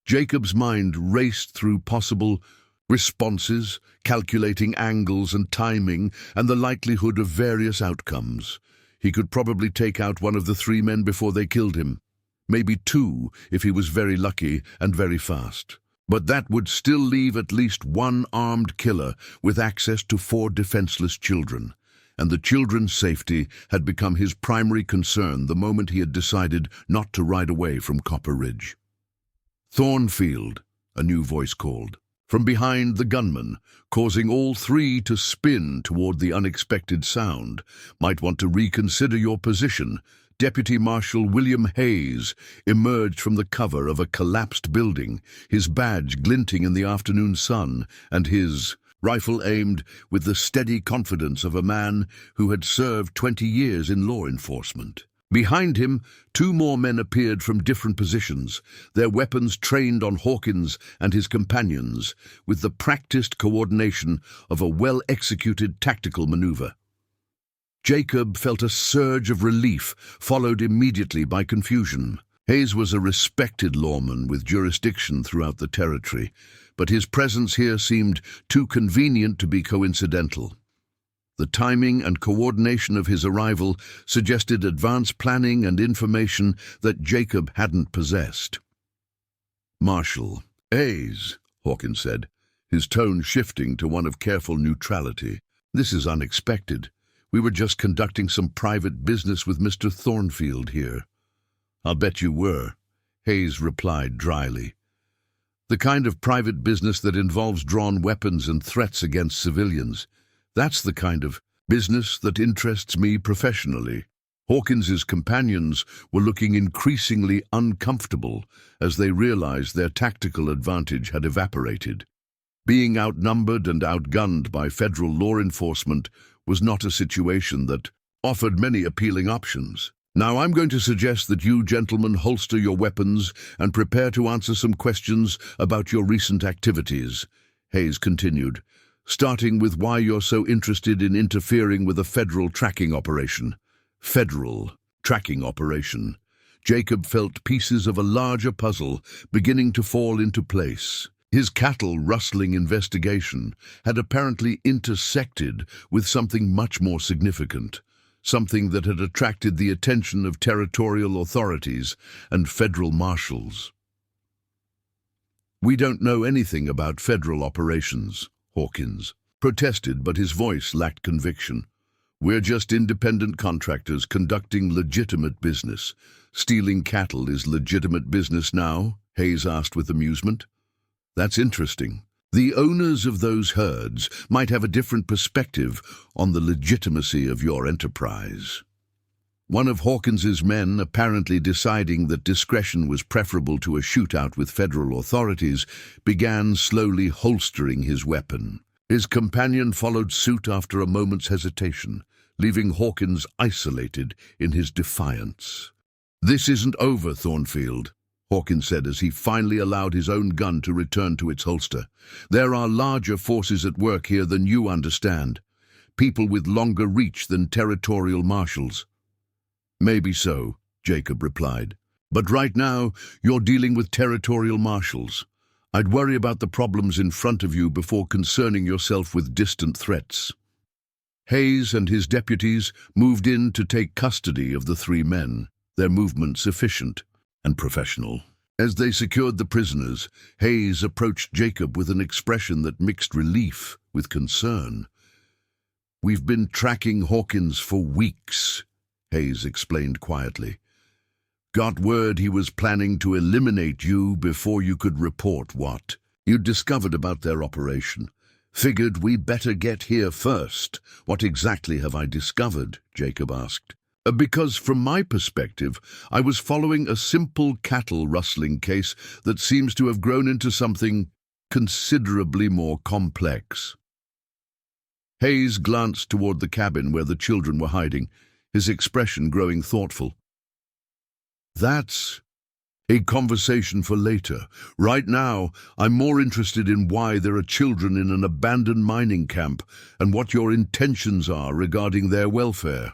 Jacob's mind raced through possible responses, calculating angles and timing and the likelihood of various outcomes. He could probably take out one of the 3 men before they killed him. Maybe 2 if he was very lucky and very fast. But that would still leave at least 1 armed killer with access to 4 defenseless children. And the children's safety had become his primary concern the moment he had decided not to ride away from Copper Ridge. "Thornfield," a new voice called, from behind the gunman, causing all 3 to spin toward the unexpected sound. "Might want to reconsider your position. Deputy Marshal William Hayes emerged from the cover of a collapsed building, his badge glinting in the afternoon sun, and his rifle aimed with the steady confidence of a man who had served 20 years in law enforcement. Behind him, 2 more men appeared from different positions, their weapons trained on Hawkins and his companions, with the practiced coordination of a well-executed tactical maneuver. Jacob felt a surge of relief, followed immediately by confusion. Hayes was a respected lawman with jurisdiction throughout the territory, but his presence here seemed too convenient to be coincidental. The timing and coordination of his arrival suggested advanced planning and information that Jacob hadn't possessed. "Marshal Hayes," Hawkins said, his tone shifting to one of careful neutrality. "This is unexpected. We were just conducting some private business with Mr. Thornfield here." "I'll bet you were," Hayes replied dryly. "The kind of private business that involves drawn weapons and threats against civilians. That's the kind of business that interests me professionally." Hawkins's companions were looking increasingly uncomfortable as they realized their tactical advantage had evaporated. Being outnumbered and outgunned by federal law enforcement was not a situation that offered many appealing options. "Now I'm going to suggest that you gentlemen holster your weapons and prepare to answer some questions about your recent activities," Hayes continued, "starting with why you're so interested in interfering with a federal tracking operation." Federal tracking operation. Jacob felt pieces of a larger puzzle beginning to fall into place. His cattle-rustling investigation had apparently intersected with something much more significant, something that had attracted the attention of territorial authorities and federal marshals. "We don't know anything about federal operations," Hawkins protested, but his voice lacked conviction. "We're just independent contractors conducting legitimate business." "Stealing cattle is legitimate business now?" Hayes asked with amusement. "That's interesting. The owners of those herds might have a different perspective on the legitimacy of your enterprise." One of Hawkins's men, apparently deciding that discretion was preferable to a shootout with federal authorities, began slowly holstering his weapon. His companion followed suit after a moment's hesitation, leaving Hawkins isolated in his defiance. "This isn't over, Thornfield," Hawkins said as he finally allowed his own gun to return to its holster. "There are larger forces at work here than you understand. People with longer reach than territorial marshals." "Maybe so," Jacob replied. "But right now, you're dealing with territorial marshals. I'd worry about the problems in front of you before concerning yourself with distant threats." Hayes and his deputies moved in to take custody of the 3 men, their movements efficient and professional. As they secured the prisoners, Hayes approached Jacob with an expression that mixed relief with concern. "We've been tracking Hawkins for weeks," Hayes explained quietly. "Got word he was planning to eliminate you before you could report what you'd discovered about their operation. Figured we better get here first." "What exactly have I discovered?" Jacob asked. "Because from my perspective, I was following a simple cattle rustling case that seems to have grown into something considerably more complex." Hayes glanced toward the cabin where the children were hiding, his expression growing thoughtful. "That's a conversation for later. Right now, I'm more interested in why there are children in an abandoned mining camp and what your intentions are regarding their welfare."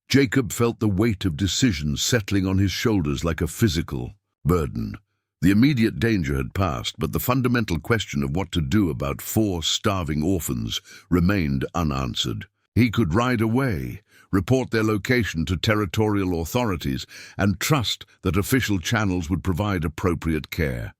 Jacob felt the weight of decision settling on his shoulders like a physical burden. The immediate danger had passed, but the fundamental question of what to do about 4 starving orphans remained unanswered. He could ride away, report their location to territorial authorities, and trust that official channels would provide appropriate care.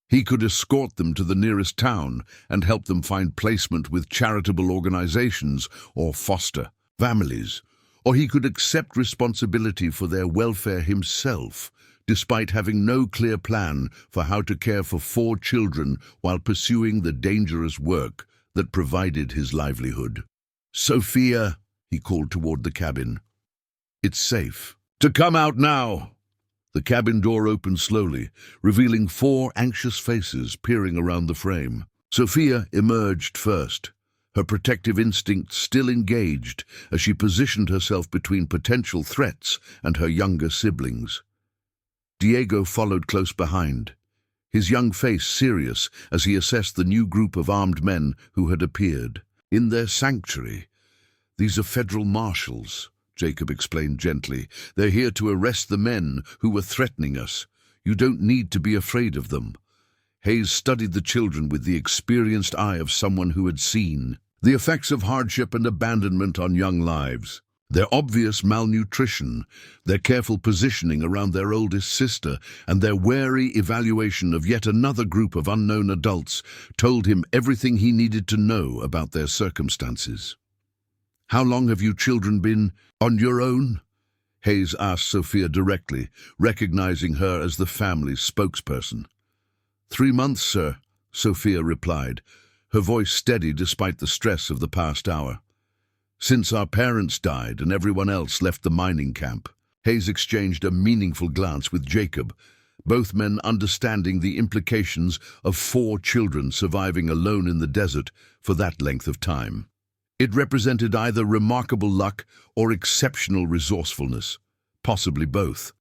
He could escort them to the nearest town and help them find placement with charitable organizations or foster families. Or he could accept responsibility for their welfare himself, despite having no clear plan for how to care for 4 children while pursuing the dangerous work that provided his livelihood. "Sophia," he called toward the cabin. "It's safe. To come out now! The cabin door opened slowly, revealing 4 anxious faces peering around the frame. Sophia emerged first, her protective instincts still engaged as she positioned herself between potential threats and her younger siblings. Diego followed close behind, his young face serious as he assessed the new group of armed men who had appeared. In their sanctuary, these are federal marshals, Jacob explained gently. They're here to arrest the men who were threatening us. You don't need to be afraid of them. Hayes studied the children with the experienced eye of someone who had seen the effects of hardship and abandonment on young lives. Their obvious malnutrition, their careful positioning around their oldest sister, and their wary evaluation of yet another group of unknown adults told him everything he needed to know about their circumstances. How long have you children been on your own? Hayes asked Sophia directly, recognizing her as the family's spokesperson. 3 months, sir, Sophia replied, her voice steady despite the stress of the past hour. Since our parents died and everyone else left the mining camp. Hayes exchanged a meaningful glance with Jacob, both men understanding the implications of 4 children surviving alone in the desert for that length of time. It represented either remarkable luck or exceptional resourcefulness, possibly both.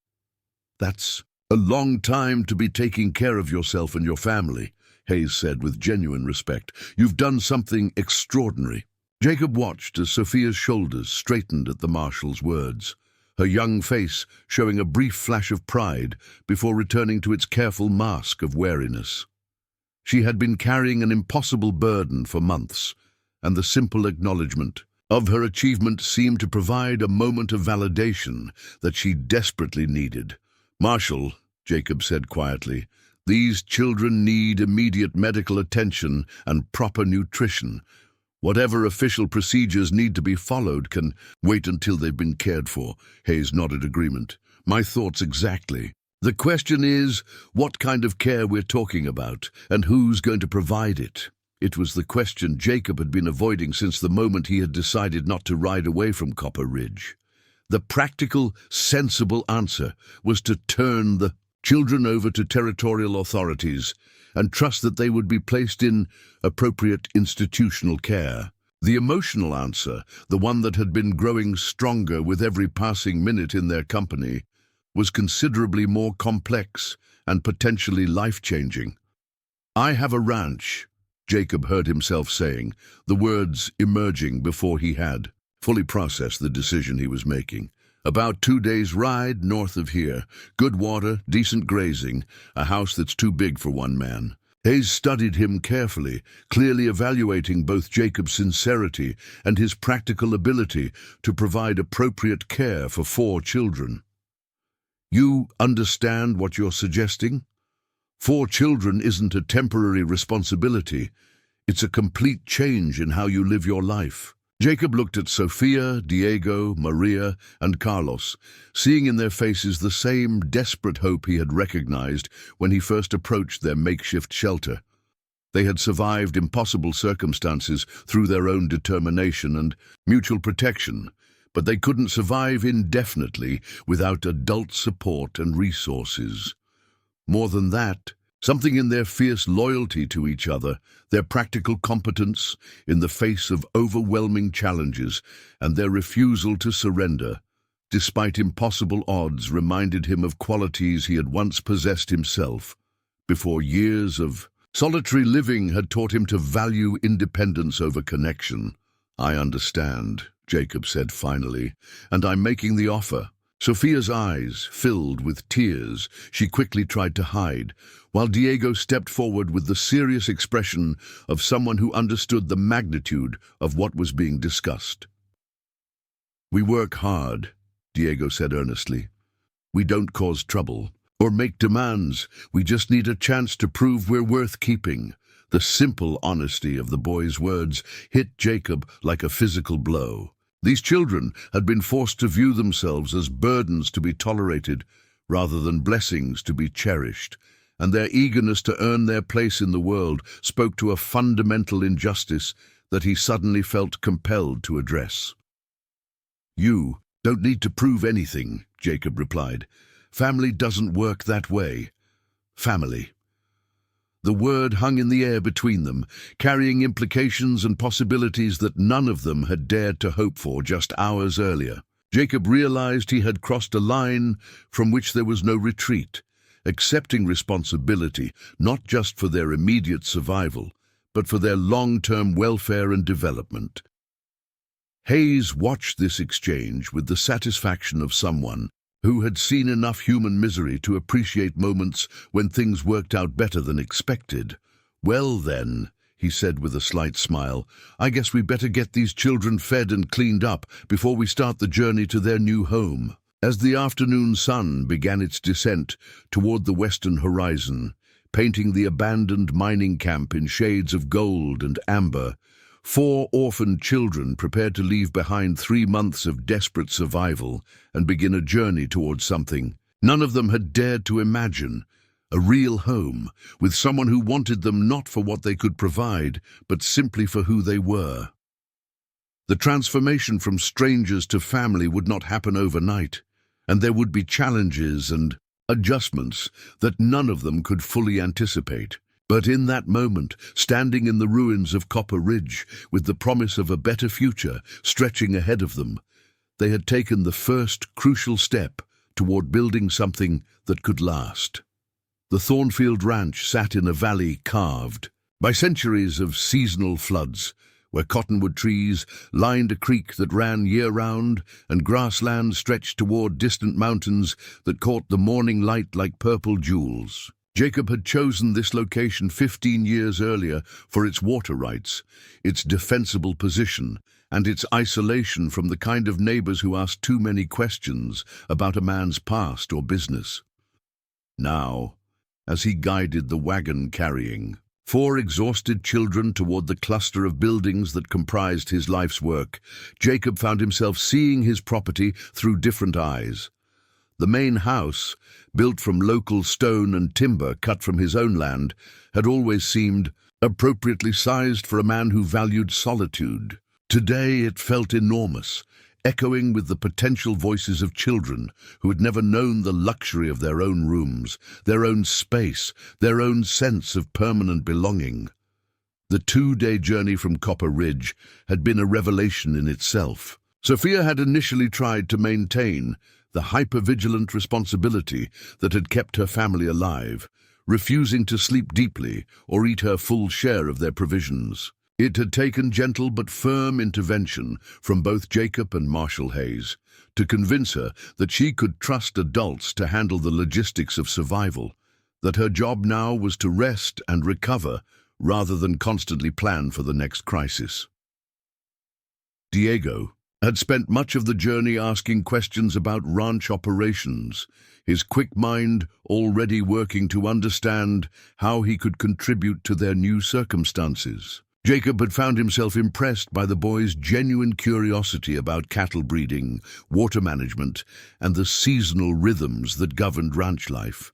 That's a long time to be taking care of yourself and your family, Hayes said with genuine respect. You've done something extraordinary. Jacob watched as Sophia's shoulders straightened at the marshal's words, her young face showing a brief flash of pride before returning to its careful mask of wariness. She had been carrying an impossible burden for months, and the simple acknowledgement of her achievement seemed to provide a moment of validation that she desperately needed. Marshal, Jacob said quietly, these children need immediate medical attention and proper nutrition. Whatever official procedures need to be followed can wait until they've been cared for. Hayes nodded agreement. My thoughts exactly. The question is what kind of care we're talking about and who's going to provide it. It was the question Jacob had been avoiding since the moment he had decided not to ride away from Copper Ridge. The practical, sensible answer was to turn the children over to territorial authorities and trust that they would be placed in appropriate institutional care. The emotional answer, the one that had been growing stronger with every passing minute in their company, was considerably more complex and potentially life-changing. I have a ranch, Jacob heard himself saying, the words emerging before he had fully processed the decision he was making. About 2 days' ride north of here. Good water, decent grazing, a house that's too big for one man. Hayes studied him carefully, clearly evaluating both Jacob's sincerity and his practical ability to provide appropriate care for 4 children. You understand what you're suggesting? 4 children isn't a temporary responsibility. It's a complete change in how you live your life. Jacob looked at Sophia, Diego, Maria, and Carlos, seeing in their faces the same desperate hope he had recognized when he first approached their makeshift shelter. They had survived impossible circumstances through their own determination and mutual protection, but they couldn't survive indefinitely without adult support and resources. More than that, something in their fierce loyalty to each other, their practical competence in the face of overwhelming challenges, and their refusal to surrender, despite impossible odds, reminded him of qualities he had once possessed himself, before years of solitary living had taught him to value independence over connection. I understand, Jacob said finally, and I'm making the offer. Sophia's eyes filled with tears she quickly tried to hide, while Diego stepped forward with the serious expression of someone who understood the magnitude of what was being discussed. We work hard, Diego said earnestly. We don't cause trouble or make demands. We just need a chance to prove we're worth keeping. The simple honesty of the boy's words hit Jacob like a physical blow. These children had been forced to view themselves as burdens to be tolerated rather than blessings to be cherished, and their eagerness to earn their place in the world spoke to a fundamental injustice that he suddenly felt compelled to address. You "Don't need to prove anything," Jacob replied. "Family doesn't work that way." Family. The word hung in the air between them, carrying implications and possibilities that none of them had dared to hope for just hours earlier. Jacob realized he had crossed a line from which there was no retreat, accepting responsibility not just for their immediate survival, but for their long-term welfare and development. Hayes watched this exchange with the satisfaction of someone who had seen enough human misery to appreciate moments when things worked out better than expected. "Well then," he said with a slight smile, "I guess we better get these children fed and cleaned up before we start the journey to their new home." As the afternoon sun began its descent toward the western horizon, painting the abandoned mining camp in shades of gold and amber, 4 orphaned children prepared to leave behind 3 months of desperate survival and begin a journey towards something none of them had dared to imagine: a real home, with someone who wanted them not for what they could provide, but simply for who they were. The transformation from strangers to family would not happen overnight, and there would be challenges and adjustments that none of them could fully anticipate. But in that moment, standing in the ruins of Copper Ridge, with the promise of a better future stretching ahead of them, they had taken the first crucial step toward building something that could last. The Thornfield Ranch sat in a valley carved by centuries of seasonal floods, where cottonwood trees lined a creek that ran year-round and grassland stretched toward distant mountains that caught the morning light like purple jewels. Jacob had chosen this location 15 years earlier for its water rights, its defensible position, and its isolation from the kind of neighbors who asked too many questions about a man's past or business. Now, as he guided the wagon carrying 4 exhausted children toward the cluster of buildings that comprised his life's work, Jacob found himself seeing his property through different eyes. The main house, built from local stone and timber cut from his own land, had always seemed appropriately sized for a man who valued solitude. Today it felt enormous, echoing with the potential voices of children who had never known the luxury of their own rooms, their own space, their own sense of permanent belonging. The 2-day journey from Copper Ridge had been a revelation in itself. Sophia had initially tried to maintain the hyper-vigilant responsibility that had kept her family alive, refusing to sleep deeply or eat her full share of their provisions. It had taken gentle but firm intervention from both Jacob and Marshall Hayes to convince her that she could trust adults to handle the logistics of survival, that her job now was to rest and recover rather than constantly plan for the next crisis. Diego had spent much of the journey asking questions about ranch operations, his quick mind already working to understand how he could contribute to their new circumstances. Jacob had found himself impressed by the boy's genuine curiosity about cattle breeding, water management, and the seasonal rhythms that governed ranch life.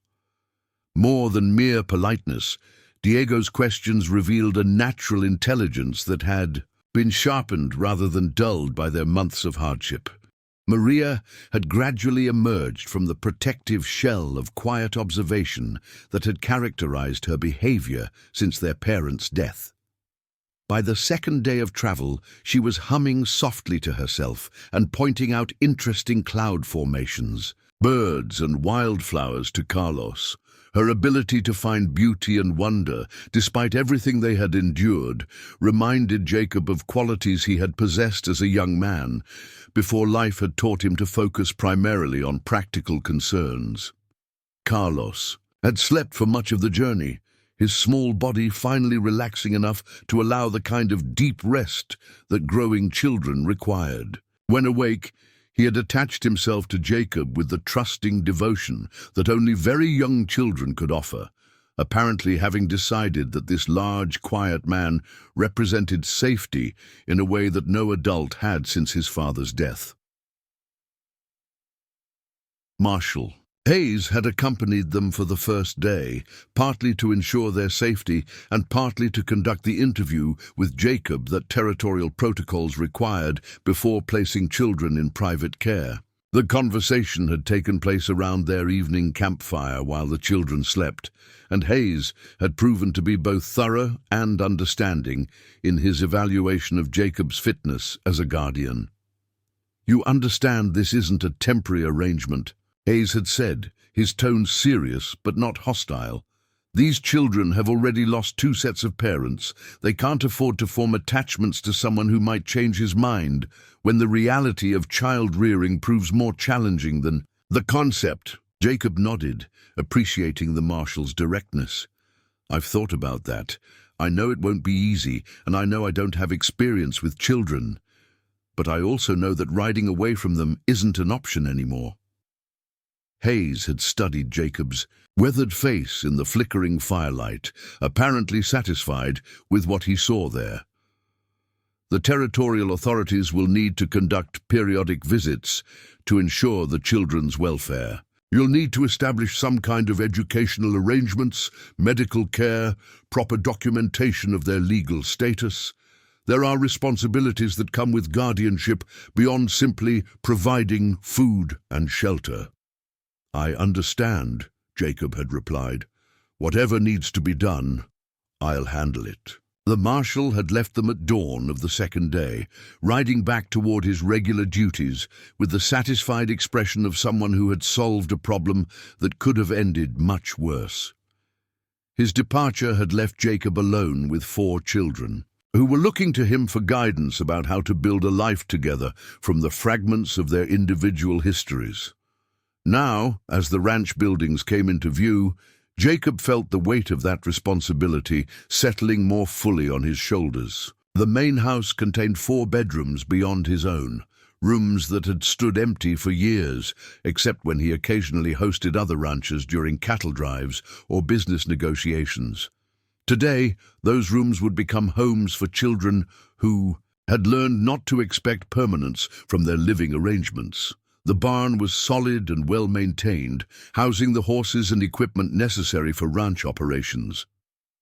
More than mere politeness, Diego's questions revealed a natural intelligence that had been sharpened rather than dulled by their months of hardship. Maria had gradually emerged from the protective shell of quiet observation that had characterized her behavior since their parents' death. By the 2nd day of travel, she was humming softly to herself and pointing out interesting cloud formations, birds and wildflowers to Carlos. Her ability to find beauty and wonder, despite everything they had endured, reminded Jacob of qualities he had possessed as a young man, before life had taught him to focus primarily on practical concerns. Carlos had slept for much of the journey, his small body finally relaxing enough to allow the kind of deep rest that growing children required. When awake, he had attached himself to Jacob with the trusting devotion that only very young children could offer, apparently having decided that this large, quiet man represented safety in a way that no adult had since his father's death. Marshall Hayes had accompanied them for the first day, partly to ensure their safety and partly to conduct the interview with Jacob that territorial protocols required before placing children in private care. The conversation had taken place around their evening campfire while the children slept, and Hayes had proven to be both thorough and understanding in his evaluation of Jacob's fitness as a guardian. "You understand this isn't a temporary arrangement," Hayes had said, his tone serious but not hostile. "These children have already lost 2 sets of parents. They can't afford to form attachments to someone who might change his mind when the reality of child-rearing proves more challenging than the concept." Jacob nodded, appreciating the marshal's directness. "I've thought about that. I know it won't be easy, and I know I don't have experience with children. But I also know that riding away from them isn't an option anymore." Hayes had studied Jacob's weathered face in the flickering firelight, apparently satisfied with what he saw there. "The territorial authorities will need to conduct periodic visits to ensure the children's welfare. You'll need to establish some kind of educational arrangements, medical care, proper documentation of their legal status. There are responsibilities that come with guardianship beyond simply providing food and shelter." "I understand," Jacob had replied. "Whatever needs to be done, I'll handle it." The marshal had left them at dawn of the second day, riding back toward his regular duties with the satisfied expression of someone who had solved a problem that could have ended much worse. His departure had left Jacob alone with 4 children, who were looking to him for guidance about how to build a life together from the fragments of their individual histories. Now, as the ranch buildings came into view, Jacob felt the weight of that responsibility settling more fully on his shoulders. The main house contained 4 bedrooms beyond his own, rooms that had stood empty for years, except when he occasionally hosted other ranchers during cattle drives or business negotiations. Today, those rooms would become homes for children who had learned not to expect permanence from their living arrangements. The barn was solid and well-maintained, housing the horses and equipment necessary for ranch operations.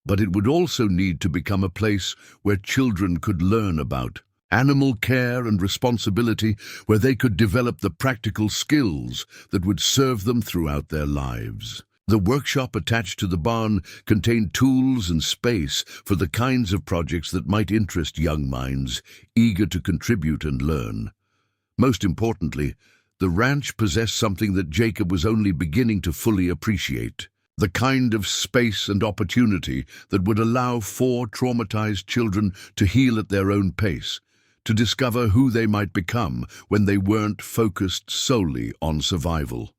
But it would also need to become a place where children could learn about animal care and responsibility, where they could develop the practical skills that would serve them throughout their lives. The workshop attached to the barn contained tools and space for the kinds of projects that might interest young minds, eager to contribute and learn. Most importantly, the ranch possessed something that Jacob was only beginning to fully appreciate: the kind of space and opportunity that would allow 4 traumatized children to heal at their own pace, to discover who they might become when they weren't focused solely on survival.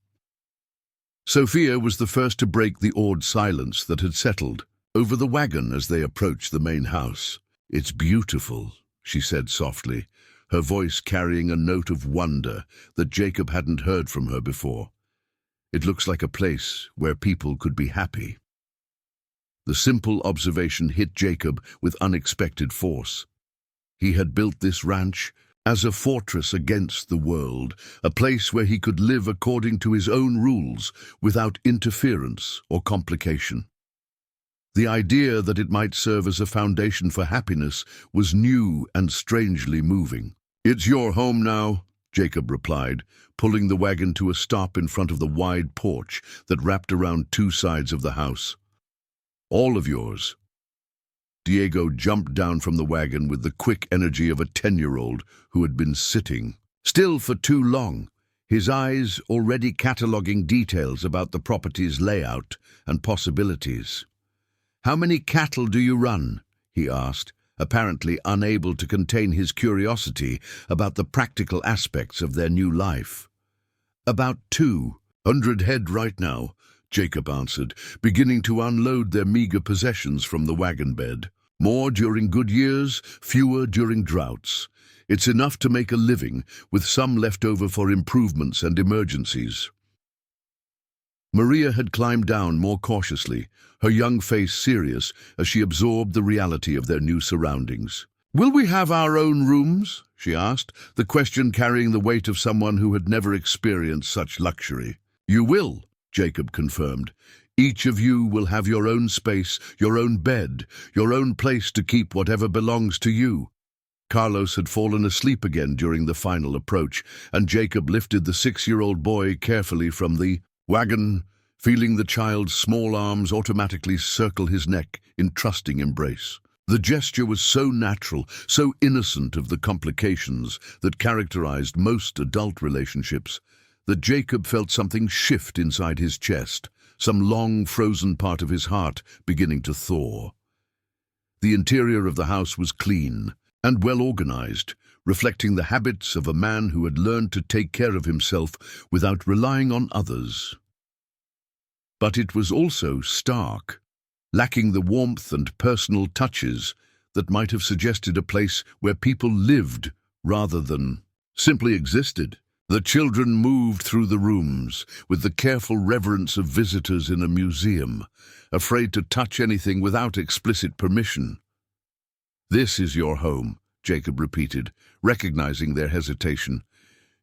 Sophia was the first to break the awed silence that had settled over the wagon as they approached the main house. "It's beautiful," she said softly, her voice carrying a note of wonder that Jacob hadn't heard from her before. "It looks like a place where people could be happy." The simple observation hit Jacob with unexpected force. He had built this ranch as a fortress against the world, a place where he could live according to his own rules without interference or complication. The idea that it might serve as a foundation for happiness was new and strangely moving. "It's your home now," Jacob replied, pulling the wagon to a stop in front of the wide porch that wrapped around 2 sides of the house. "All of yours." Diego jumped down from the wagon with the quick energy of a 10-year-old who had been sitting still for too long, his eyes already cataloging details about the property's layout and possibilities. "How many cattle do you run?" he asked, apparently unable to contain his curiosity about the practical aspects of their new life. "About 200 head right now," Jacob answered, beginning to unload their meager possessions from the wagon bed. "More during good years, fewer during droughts. It's enough to make a living, with some left over for improvements and emergencies." Maria had climbed down more cautiously, her young face serious as she absorbed the reality of their new surroundings. "Will we have our own rooms?" she asked, the question carrying the weight of someone who had never experienced such luxury. "You will," Jacob confirmed. "Each of you will have your own space, your own bed, your own place to keep whatever belongs to you." Carlos had fallen asleep again during the final approach, and Jacob lifted the 6-year-old boy carefully from the wagon, feeling the child's small arms automatically circle his neck in trusting embrace. The gesture was so natural, so innocent of the complications that characterized most adult relationships, that Jacob felt something shift inside his chest, some long frozen part of his heart beginning to thaw. The interior of the house was clean and well organized, reflecting the habits of a man who had learned to take care of himself without relying on others. But it was also stark, lacking the warmth and personal touches that might have suggested a place where people lived rather than simply existed. The children moved through the rooms with the careful reverence of visitors in a museum, afraid to touch anything without explicit permission. "This is your home," Jacob repeated, recognizing their hesitation.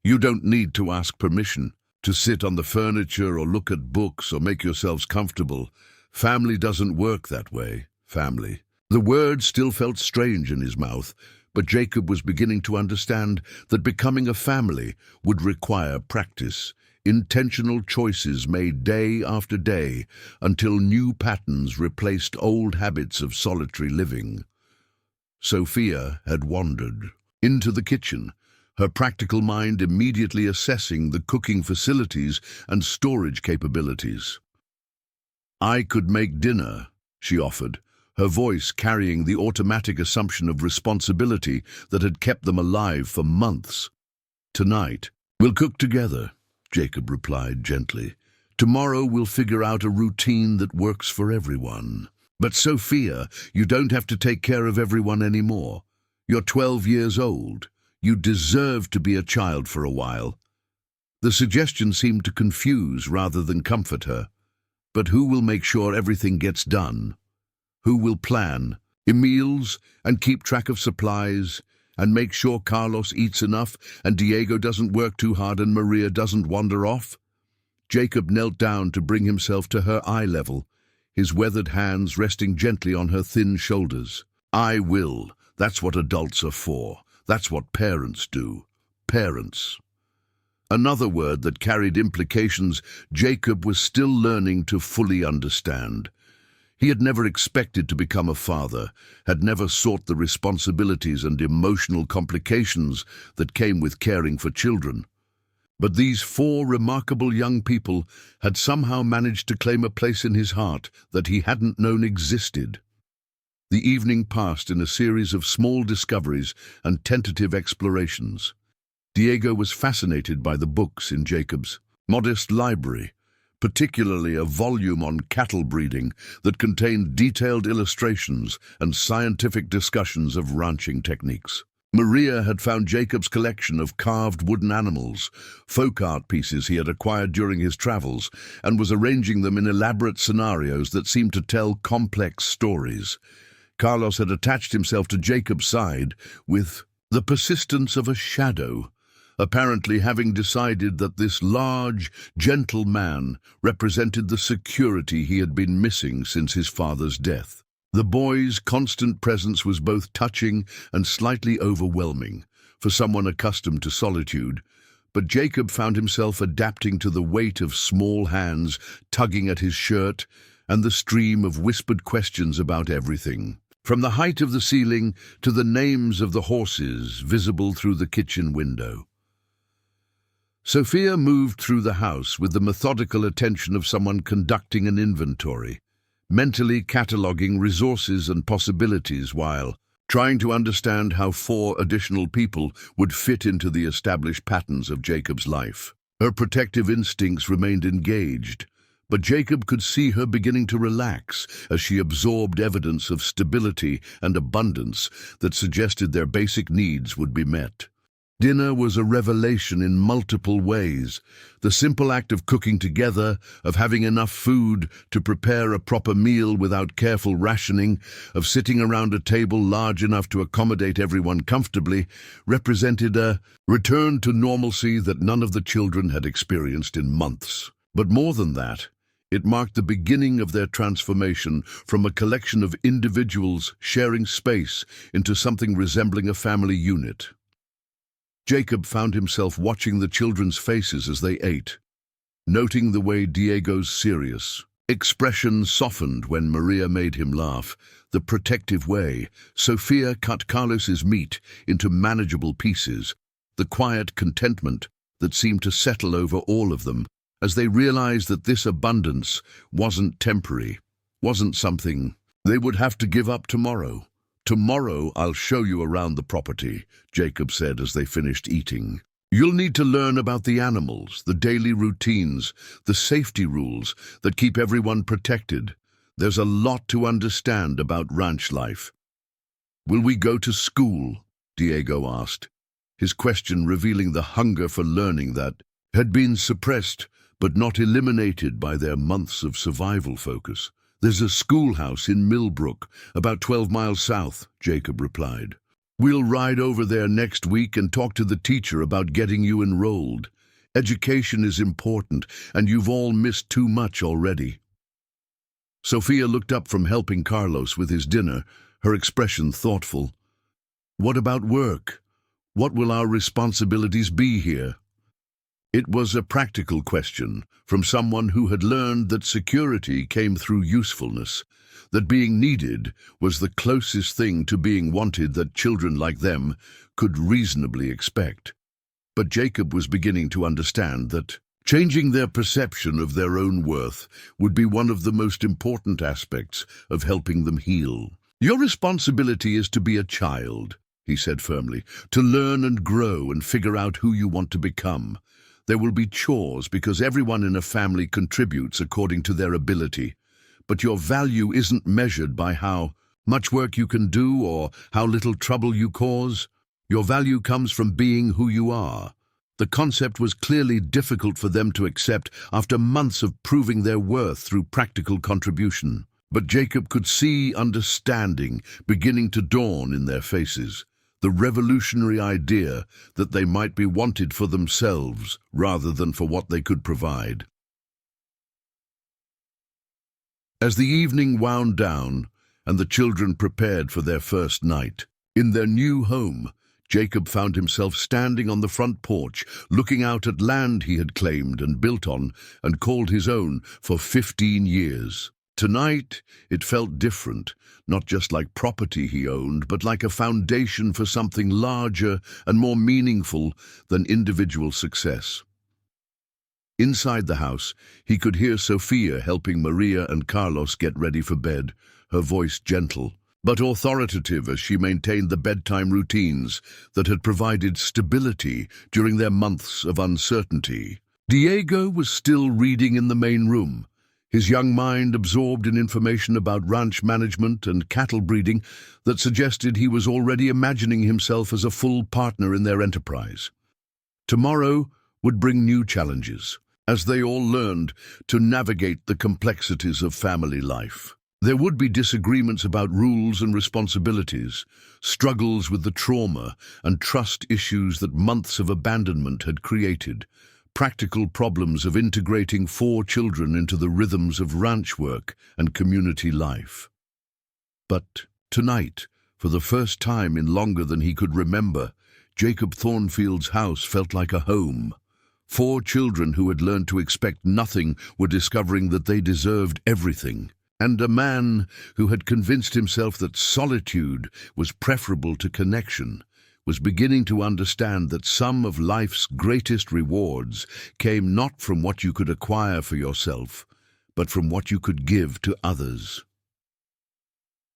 "You don't need to ask permission to sit on the furniture or look at books or make yourselves comfortable. Family doesn't work that way, family." The word still felt strange in his mouth, but Jacob was beginning to understand that becoming a family would require practice, intentional choices made day after day until new patterns replaced old habits of solitary living. Sophia had wandered into the kitchen, her practical mind immediately assessing the cooking facilities and storage capabilities. "I could make dinner," she offered, her voice carrying the automatic assumption of responsibility that had kept them alive for months. "Tonight, we'll cook together," Jacob replied gently. "Tomorrow we'll figure out a routine that works for everyone." "But Sophia, you don't have to take care of everyone anymore. You're 12 years old. You deserve to be a child for a while." The suggestion seemed to confuse rather than comfort her. But who will make sure everything gets done? Who will plan meals and keep track of supplies and make sure Carlos eats enough and Diego doesn't work too hard and Maria doesn't wander off? Jacob knelt down to bring himself to her eye level, his weathered hands resting gently on her thin shoulders. "I will. That's what adults are for. That's what parents do. Parents." Another word that carried implications Jacob was still learning to fully understand. He had never expected to become a father, had never sought the responsibilities and emotional complications that came with caring for children. But these 4 remarkable young people had somehow managed to claim a place in his heart that he hadn't known existed. The evening passed in a series of small discoveries and tentative explorations. Diego was fascinated by the books in Jacob's modest library, particularly a volume on cattle breeding that contained detailed illustrations and scientific discussions of ranching techniques. Maria had found Jacob's collection of carved wooden animals, folk art pieces he had acquired during his travels, and was arranging them in elaborate scenarios that seemed to tell complex stories. Carlos had attached himself to Jacob's side with the persistence of a shadow, apparently having decided that this large, gentle man represented the security he had been missing since his father's death. The boy's constant presence was both touching and slightly overwhelming for someone accustomed to solitude, but Jacob found himself adapting to the weight of small hands tugging at his shirt and the stream of whispered questions about everything, from the height of the ceiling to the names of the horses visible through the kitchen window. Sophia moved through the house with the methodical attention of someone conducting an inventory, mentally cataloguing resources and possibilities while trying to understand how 4 additional people would fit into the established patterns of Jacob's life. Her protective instincts remained engaged, but Jacob could see her beginning to relax as she absorbed evidence of stability and abundance that suggested their basic needs would be met. Dinner was a revelation in multiple ways. The simple act of cooking together, of having enough food to prepare a proper meal without careful rationing, of sitting around a table large enough to accommodate everyone comfortably, represented a return to normalcy that none of the children had experienced in months. But more than that, it marked the beginning of their transformation from a collection of individuals sharing space into something resembling a family unit. Jacob found himself watching the children's faces as they ate, noting the way Diego's serious expression softened when Maria made him laugh, the protective way Sofia cut Carlos's meat into manageable pieces, the quiet contentment that seemed to settle over all of them as they realized that this abundance wasn't temporary, wasn't something they would have to give up tomorrow. "Tomorrow I'll show you around the property," Jacob said as they finished eating. "You'll need to learn about the animals, the daily routines, the safety rules that keep everyone protected. There's a lot to understand about ranch life." "Will we go to school?" Diego asked, his question revealing the hunger for learning that had been suppressed but not eliminated by their months of survival focus. "There's a schoolhouse in Millbrook, about 12 miles south," Jacob replied. "We'll ride over there next week and talk to the teacher about getting you enrolled. Education is important, and you've all missed too much already." Sofia looked up from helping Carlos with his dinner, her expression thoughtful. "What about work? What will our responsibilities be here?" It was a practical question from someone who had learned that security came through usefulness, that being needed was the closest thing to being wanted that children like them could reasonably expect. But Jacob was beginning to understand that changing their perception of their own worth would be one of the most important aspects of helping them heal. "Your responsibility is to be a child," he said firmly, "to learn and grow and figure out who you want to become. There will be chores because everyone in a family contributes according to their ability. But your value isn't measured by how much work you can do or how little trouble you cause. Your value comes from being who you are." The concept was clearly difficult for them to accept after months of proving their worth through practical contribution. But Jacob could see understanding beginning to dawn in their faces, the revolutionary idea that they might be wanted for themselves rather than for what they could provide. As the evening wound down and the children prepared for their first night in their new home, Jacob found himself standing on the front porch, looking out at land he had claimed and built on and called his own for 15 years. Tonight, it felt different, not just like property he owned, but like a foundation for something larger and more meaningful than individual success. Inside the house, he could hear Sofia helping Maria and Carlos get ready for bed, her voice gentle but authoritative as she maintained the bedtime routines that had provided stability during their months of uncertainty. Diego was still reading in the main room, his young mind absorbed in information about ranch management and cattle breeding that suggested he was already imagining himself as a full partner in their enterprise. Tomorrow would bring new challenges, as they all learned to navigate the complexities of family life. There would be disagreements about rules and responsibilities, struggles with the trauma and trust issues that months of abandonment had created, practical problems of integrating 4 children into the rhythms of ranch work and community life. But tonight, for the first time in longer than he could remember, Jacob Thornfield's house felt like a home. 4 children who had learned to expect nothing were discovering that they deserved everything. And a man who had convinced himself that solitude was preferable to connection was beginning to understand that some of life's greatest rewards came not from what you could acquire for yourself, but from what you could give to others.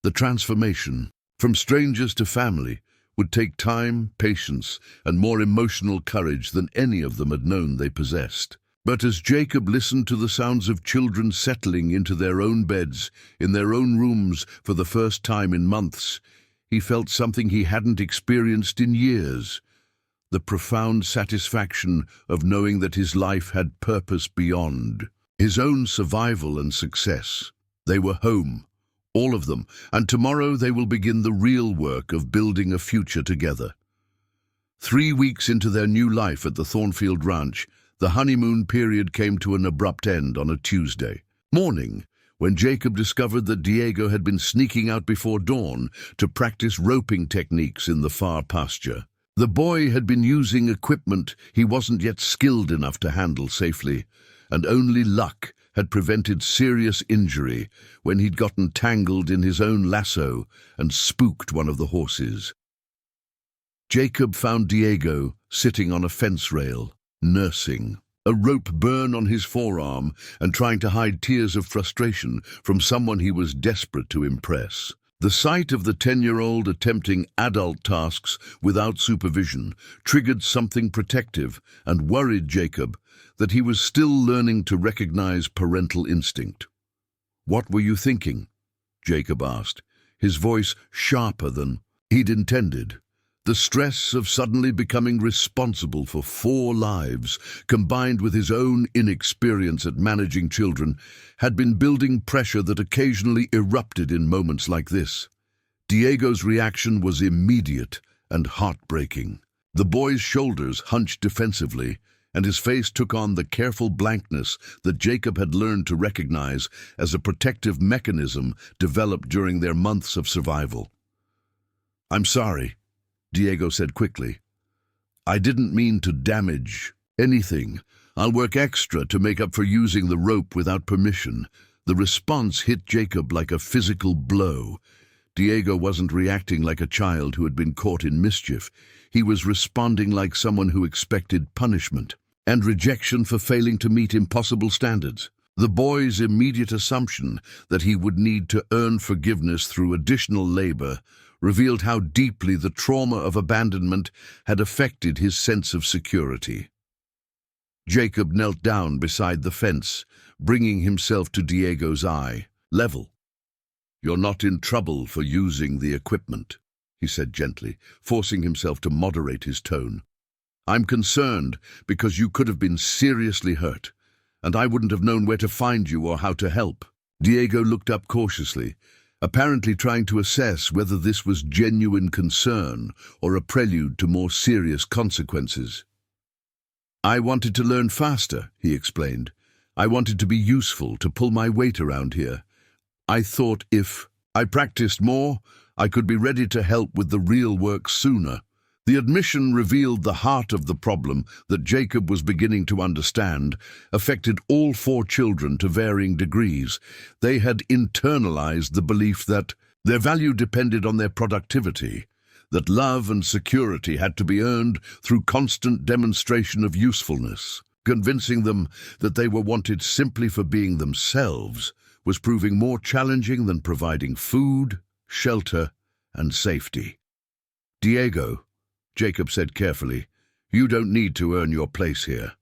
The transformation, from strangers to family, would take time, patience, and more emotional courage than any of them had known they possessed. But as Jacob listened to the sounds of children settling into their own beds, in their own rooms for the first time in months, he felt something he hadn't experienced in years, the profound satisfaction of knowing that his life had purpose beyond his own survival and success. They were home, all of them, and tomorrow they will begin the real work of building a future together. 3 weeks into their new life at the Thornfield Ranch, The honeymoon period came to an abrupt end on a Tuesday morning, when Jacob discovered that Diego had been sneaking out before dawn to practice roping techniques in the far pasture. The boy had been using equipment he wasn't yet skilled enough to handle safely, and only luck had prevented serious injury when he'd gotten tangled in his own lasso and spooked one of the horses. Jacob found Diego sitting on a fence rail, nursing a rope burn on his forearm and trying to hide tears of frustration from someone he was desperate to impress. The sight of the 10-year-old attempting adult tasks without supervision triggered something protective and worried Jacob that he was still learning to recognize parental instinct. "What were you thinking?" Jacob asked, his voice sharper than he'd intended. The stress of suddenly becoming responsible for 4 lives, combined with his own inexperience at managing children, had been building pressure that occasionally erupted in moments like this. Diego's reaction was immediate and heartbreaking. The boy's shoulders hunched defensively, and his face took on the careful blankness that Jacob had learned to recognize as a protective mechanism developed during their months of survival. "I'm sorry," Diego said quickly. "I didn't mean to damage anything. I'll work extra to make up for using the rope without permission." The response hit Jacob like a physical blow. Diego wasn't reacting like a child who had been caught in mischief. He was responding like someone who expected punishment and rejection for failing to meet impossible standards. The boy's immediate assumption that he would need to earn forgiveness through additional labor revealed how deeply the trauma of abandonment had affected his sense of security. Jacob knelt down beside the fence, bringing himself to Diego's eye level. "You're not in trouble for using the equipment," he said gently, forcing himself to moderate his tone. "I'm concerned because you could have been seriously hurt, and I wouldn't have known where to find you or how to help." Diego looked up cautiously, apparently trying to assess whether this was genuine concern or a prelude to more serious consequences. "I wanted to learn faster," he explained. "I wanted to be useful, to pull my weight around here. I thought if I practiced more, I could be ready to help with the real work sooner." The admission revealed the heart of the problem that Jacob was beginning to understand affected all 4 children to varying degrees. They had internalized the belief that their value depended on their productivity, that love and security had to be earned through constant demonstration of usefulness. Convincing them that they were wanted simply for being themselves was proving more challenging than providing food, shelter, and safety. "Diego," Jacob said carefully, "you don't need to earn your place here.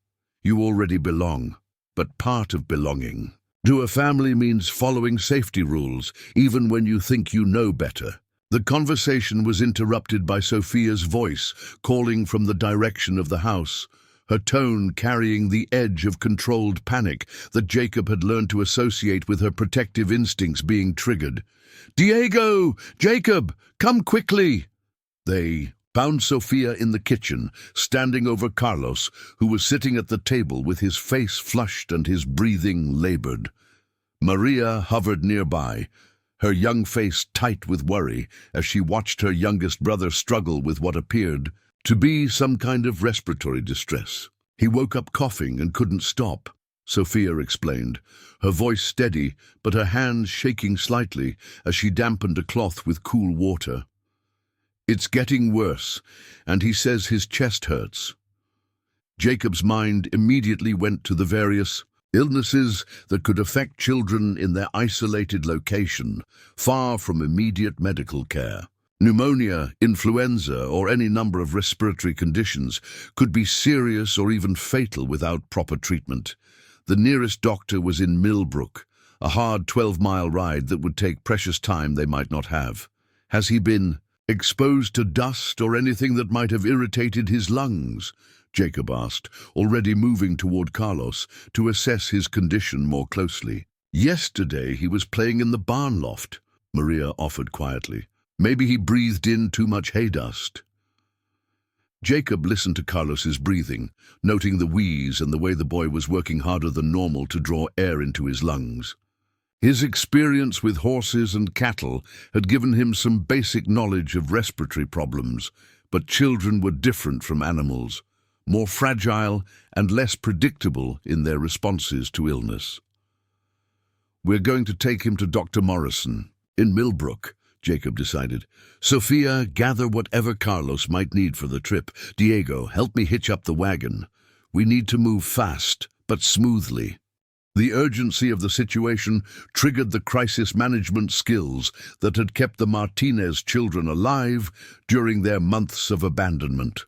You already belong, but part of belonging to a family means following safety rules, even when you think you know better." The conversation was interrupted by Sophia's voice, calling from the direction of the house, her tone carrying the edge of controlled panic that Jacob had learned to associate with her protective instincts being triggered. "Diego! Jacob! Come quickly!" They found Sophia in the kitchen, standing over Carlos, who was sitting at the table with his face flushed and his breathing labored. Maria hovered nearby, her young face tight with worry as she watched her youngest brother struggle with what appeared to be some kind of respiratory distress. "He woke up coughing and couldn't stop," Sophia explained, her voice steady but her hands shaking slightly as she dampened a cloth with cool water. "It's getting worse, and he says his chest hurts." Jacob's mind immediately went to the various illnesses that could affect children in their isolated location, far from immediate medical care. Pneumonia, influenza, or any number of respiratory conditions could be serious or even fatal without proper treatment. The nearest doctor was in Millbrook, a hard 12-mile ride that would take precious time they might not have. "Has he been exposed to dust or anything that might have irritated his lungs?" Jacob asked, already moving toward Carlos to assess his condition more closely. "Yesterday he was playing in the barn loft," Maria offered quietly. "Maybe he breathed in too much hay dust." Jacob listened to Carlos's breathing, noting the wheeze and the way the boy was working harder than normal to draw air into his lungs. His experience with horses and cattle had given him some basic knowledge of respiratory problems, but children were different from animals, more fragile and less predictable in their responses to illness. "We're going to take him to Dr. Morrison, in Millbrook," Jacob decided. "Sophia, gather whatever Carlos might need for the trip. Diego, help me hitch up the wagon. We need to move fast, but smoothly." The urgency of the situation triggered the crisis management skills that had kept the Martinez children alive during their months of abandonment.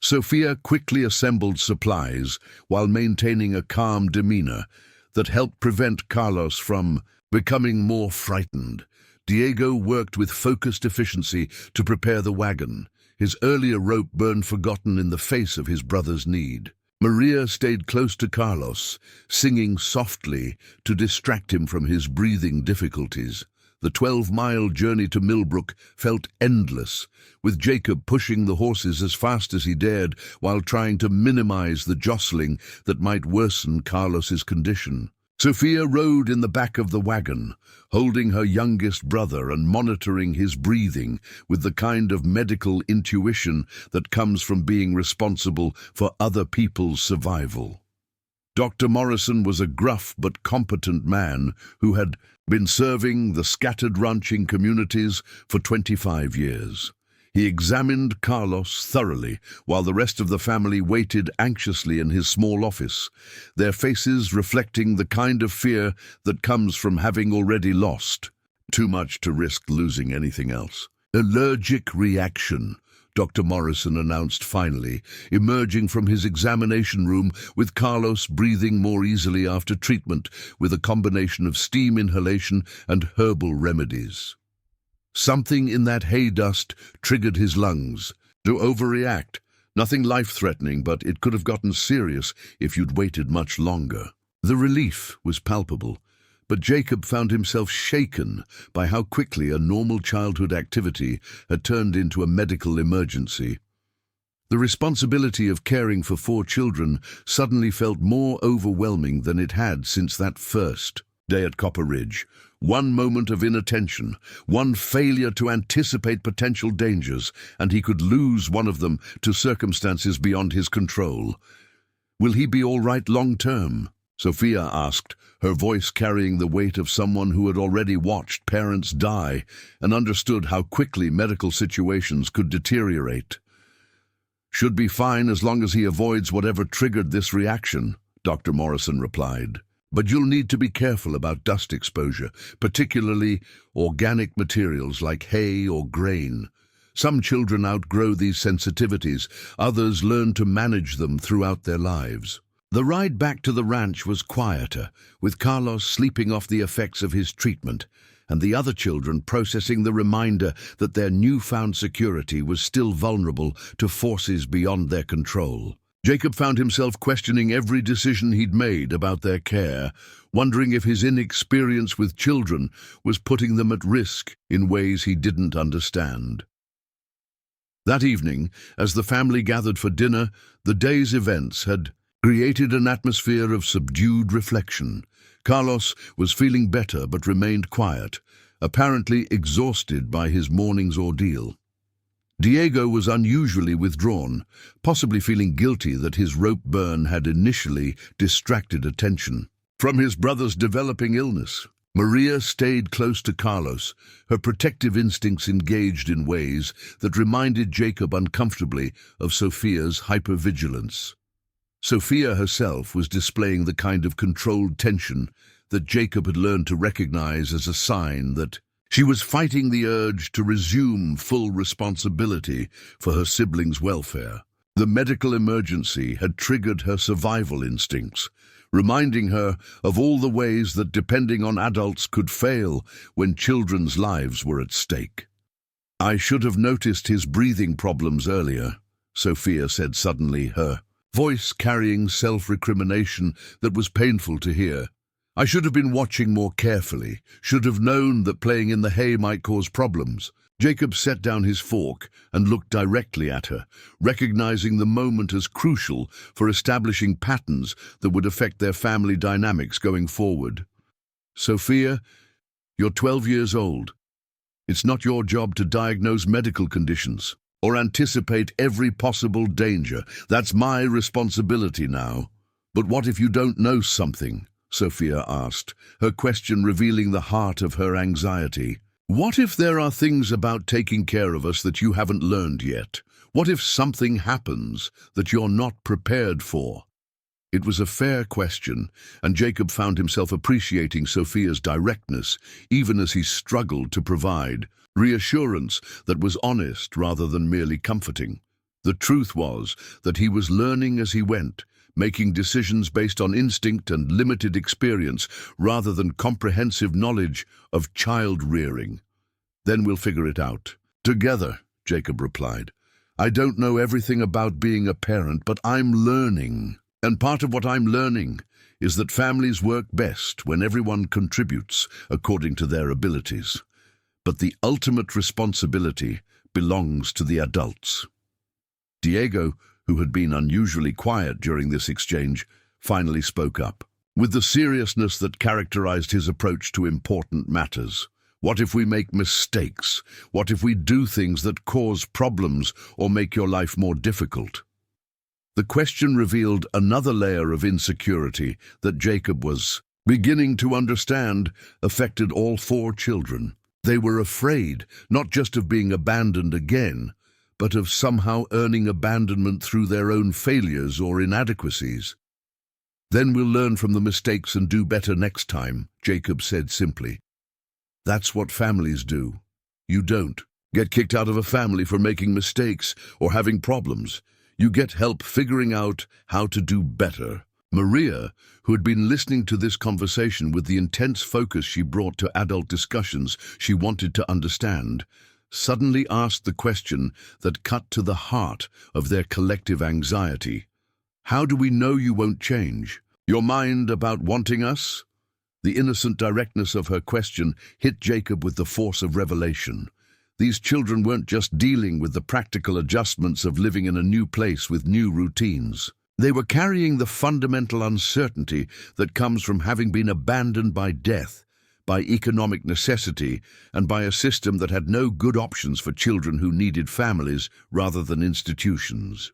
Sophia quickly assembled supplies while maintaining a calm demeanor that helped prevent Carlos from becoming more frightened. Diego worked with focused efficiency to prepare the wagon, his earlier rope burn forgotten in the face of his brother's need. Maria stayed close to Carlos, singing softly to distract him from his breathing difficulties. The 12-mile journey to Millbrook felt endless, with Jacob pushing the horses as fast as he dared while trying to minimize the jostling that might worsen Carlos's condition. Sophia rode in the back of the wagon, holding her youngest brother and monitoring his breathing with the kind of medical intuition that comes from being responsible for other people's survival. Dr. Morrison was a gruff but competent man who had been serving the scattered ranching communities for 25 years. He examined Carlos thoroughly while the rest of the family waited anxiously in his small office, their faces reflecting the kind of fear that comes from having already lost. Too much to risk losing anything else. "Allergic reaction," Dr. Morrison announced finally, emerging from his examination room with Carlos breathing more easily after treatment with a combination of steam inhalation and herbal remedies. Something in that hay dust triggered his lungs. To overreact. Nothing life-threatening, but it could have gotten serious if you'd waited much longer. The relief was palpable, but Jacob found himself shaken by how quickly a normal childhood activity had turned into a medical emergency. The responsibility of caring for 4 children suddenly felt more overwhelming than it had since that first day at Copper Ridge. One moment of inattention, one failure to anticipate potential dangers, and he could lose one of them to circumstances beyond his control. "Will he be all right long-term?" Sophia asked, her voice carrying the weight of someone who had already watched parents die and understood how quickly medical situations could deteriorate. "Should be fine as long as he avoids whatever triggered this reaction," Dr. Morrison replied. "But you'll need to be careful about dust exposure, particularly organic materials like hay or grain. Some children outgrow these sensitivities, others learn to manage them throughout their lives." The ride back to the ranch was quieter, with Carlos sleeping off the effects of his treatment, and the other children processing the reminder that their newfound security was still vulnerable to forces beyond their control. Jacob found himself questioning every decision he'd made about their care, wondering if his inexperience with children was putting them at risk in ways he didn't understand. That evening, as the family gathered for dinner, the day's events had created an atmosphere of subdued reflection. Carlos was feeling better but remained quiet, apparently exhausted by his morning's ordeal. Diego was unusually withdrawn, possibly feeling guilty that his rope burn had initially distracted attention from his brother's developing illness. Maria stayed close to Carlos, her protective instincts engaged in ways that reminded Jacob uncomfortably of Sophia's hypervigilance. Sophia herself was displaying the kind of controlled tension that Jacob had learned to recognize as a sign that she was fighting the urge to resume full responsibility for her siblings' welfare. The medical emergency had triggered her survival instincts, reminding her of all the ways that depending on adults could fail when children's lives were at stake. "I should have noticed his breathing problems earlier," Sophia said suddenly, her voice carrying self-recrimination that was painful to hear. "I should have been watching more carefully, should have known that playing in the hay might cause problems. Jacob set down his fork and looked directly at her, recognizing the moment as crucial for establishing patterns that would affect their family dynamics going forward. "Sophia, you're 12 years old. It's not your job to diagnose medical conditions or anticipate every possible danger. That's my responsibility now." "But what if you don't know something?" Sophia asked, her question revealing the heart of her anxiety. "What if there are things about taking care of us that you haven't learned yet? What if something happens that you're not prepared for?" It was a fair question, and Jacob found himself appreciating Sophia's directness, even as he struggled to provide reassurance that was honest rather than merely comforting. The truth was that he was learning as he went, making decisions based on instinct and limited experience rather than comprehensive knowledge of child rearing. "Then we'll figure it out together," Jacob replied. "I don't know everything about being a parent, but I'm learning. And part of what I'm learning is that families work best when everyone contributes according to their abilities. But the ultimate responsibility belongs to the adults." Diego, who had been unusually quiet during this exchange, finally spoke up, with the seriousness that characterized his approach to important matters. "What if we make mistakes? What if we do things that cause problems or make your life more difficult?" The question revealed another layer of insecurity that Jacob was beginning to understand affected all 4 children. They were afraid, not just of being abandoned again, but of somehow earning abandonment through their own failures or inadequacies. "Then we'll learn from the mistakes and do better next time," Jacob said simply. "That's what families do. You don't get kicked out of a family for making mistakes or having problems. You get help figuring out how to do better." Maria, who had been listening to this conversation with the intense focus she brought to adult discussions she wanted to understand, suddenly asked the question that cut to the heart of their collective anxiety. "How do we know you won't change? Your mind about wanting us?" The innocent directness of her question hit Jacob with the force of revelation. These children weren't just dealing with the practical adjustments of living in a new place with new routines. They were carrying the fundamental uncertainty that comes from having been abandoned by death, by economic necessity, and by a system that had no good options for children who needed families rather than institutions.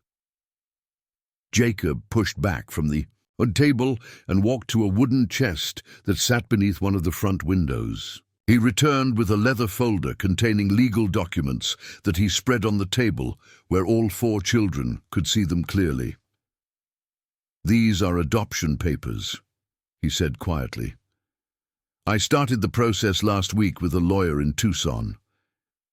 Jacob pushed back from the table and walked to a wooden chest that sat beneath one of the front windows. He returned with a leather folder containing legal documents that he spread on the table where all 4 children could see them clearly. "These are adoption papers," he said quietly. "I started the process last week with a lawyer in Tucson.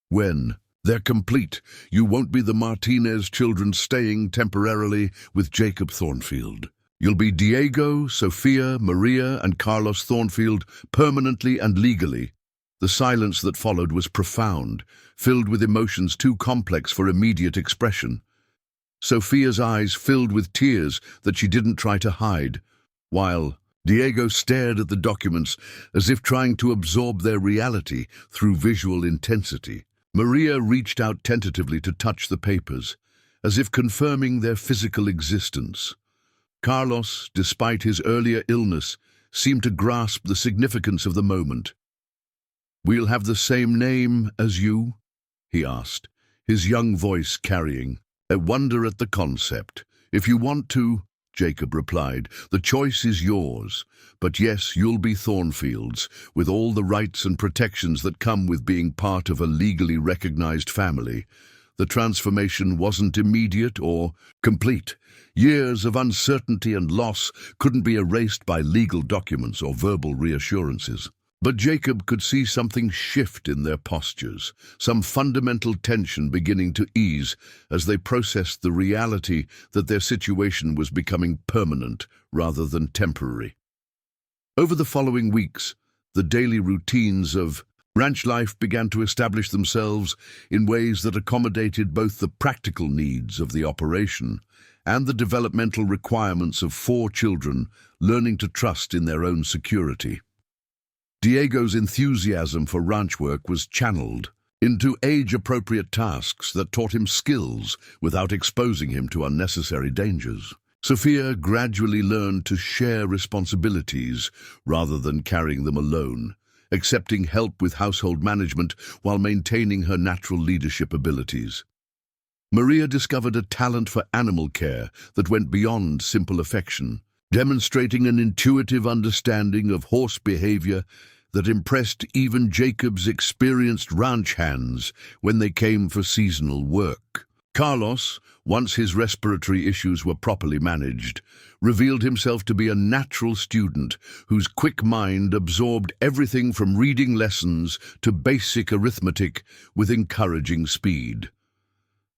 When they're complete, you won't be the Martinez children staying temporarily with Jacob Thornfield. You'll be Diego, Sophia, Maria, and Carlos Thornfield permanently and legally." The silence that followed was profound, filled with emotions too complex for immediate expression. Sophia's eyes filled with tears that she didn't try to hide, while Diego stared at the documents as if trying to absorb their reality through visual intensity. Maria reached out tentatively to touch the papers, as if confirming their physical existence. Carlos, despite his earlier illness, seemed to grasp the significance of the moment. "We'll have the same name as you?" he asked, his young voice carrying a wonder at the concept. "If you want to," Jacob replied, "the choice is yours. But yes, you'll be Thornfields, with all the rights and protections that come with being part of a legally recognized family." The transformation wasn't immediate or complete. Years of uncertainty and loss couldn't be erased by legal documents or verbal reassurances. But Jacob could see something shift in their postures, some fundamental tension beginning to ease as they processed the reality that their situation was becoming permanent rather than temporary. Over the following weeks, the daily routines of ranch life began to establish themselves in ways that accommodated both the practical needs of the operation and the developmental requirements of 4 children learning to trust in their own security. Diego's enthusiasm for ranch work was channeled into age-appropriate tasks that taught him skills without exposing him to unnecessary dangers. Sophia gradually learned to share responsibilities rather than carrying them alone, accepting help with household management while maintaining her natural leadership abilities. Maria discovered a talent for animal care that went beyond simple affection, demonstrating an intuitive understanding of horse behavior that impressed even Jacob's experienced ranch hands when they came for seasonal work. Carlos, once his respiratory issues were properly managed, revealed himself to be a natural student whose quick mind absorbed everything from reading lessons to basic arithmetic with encouraging speed.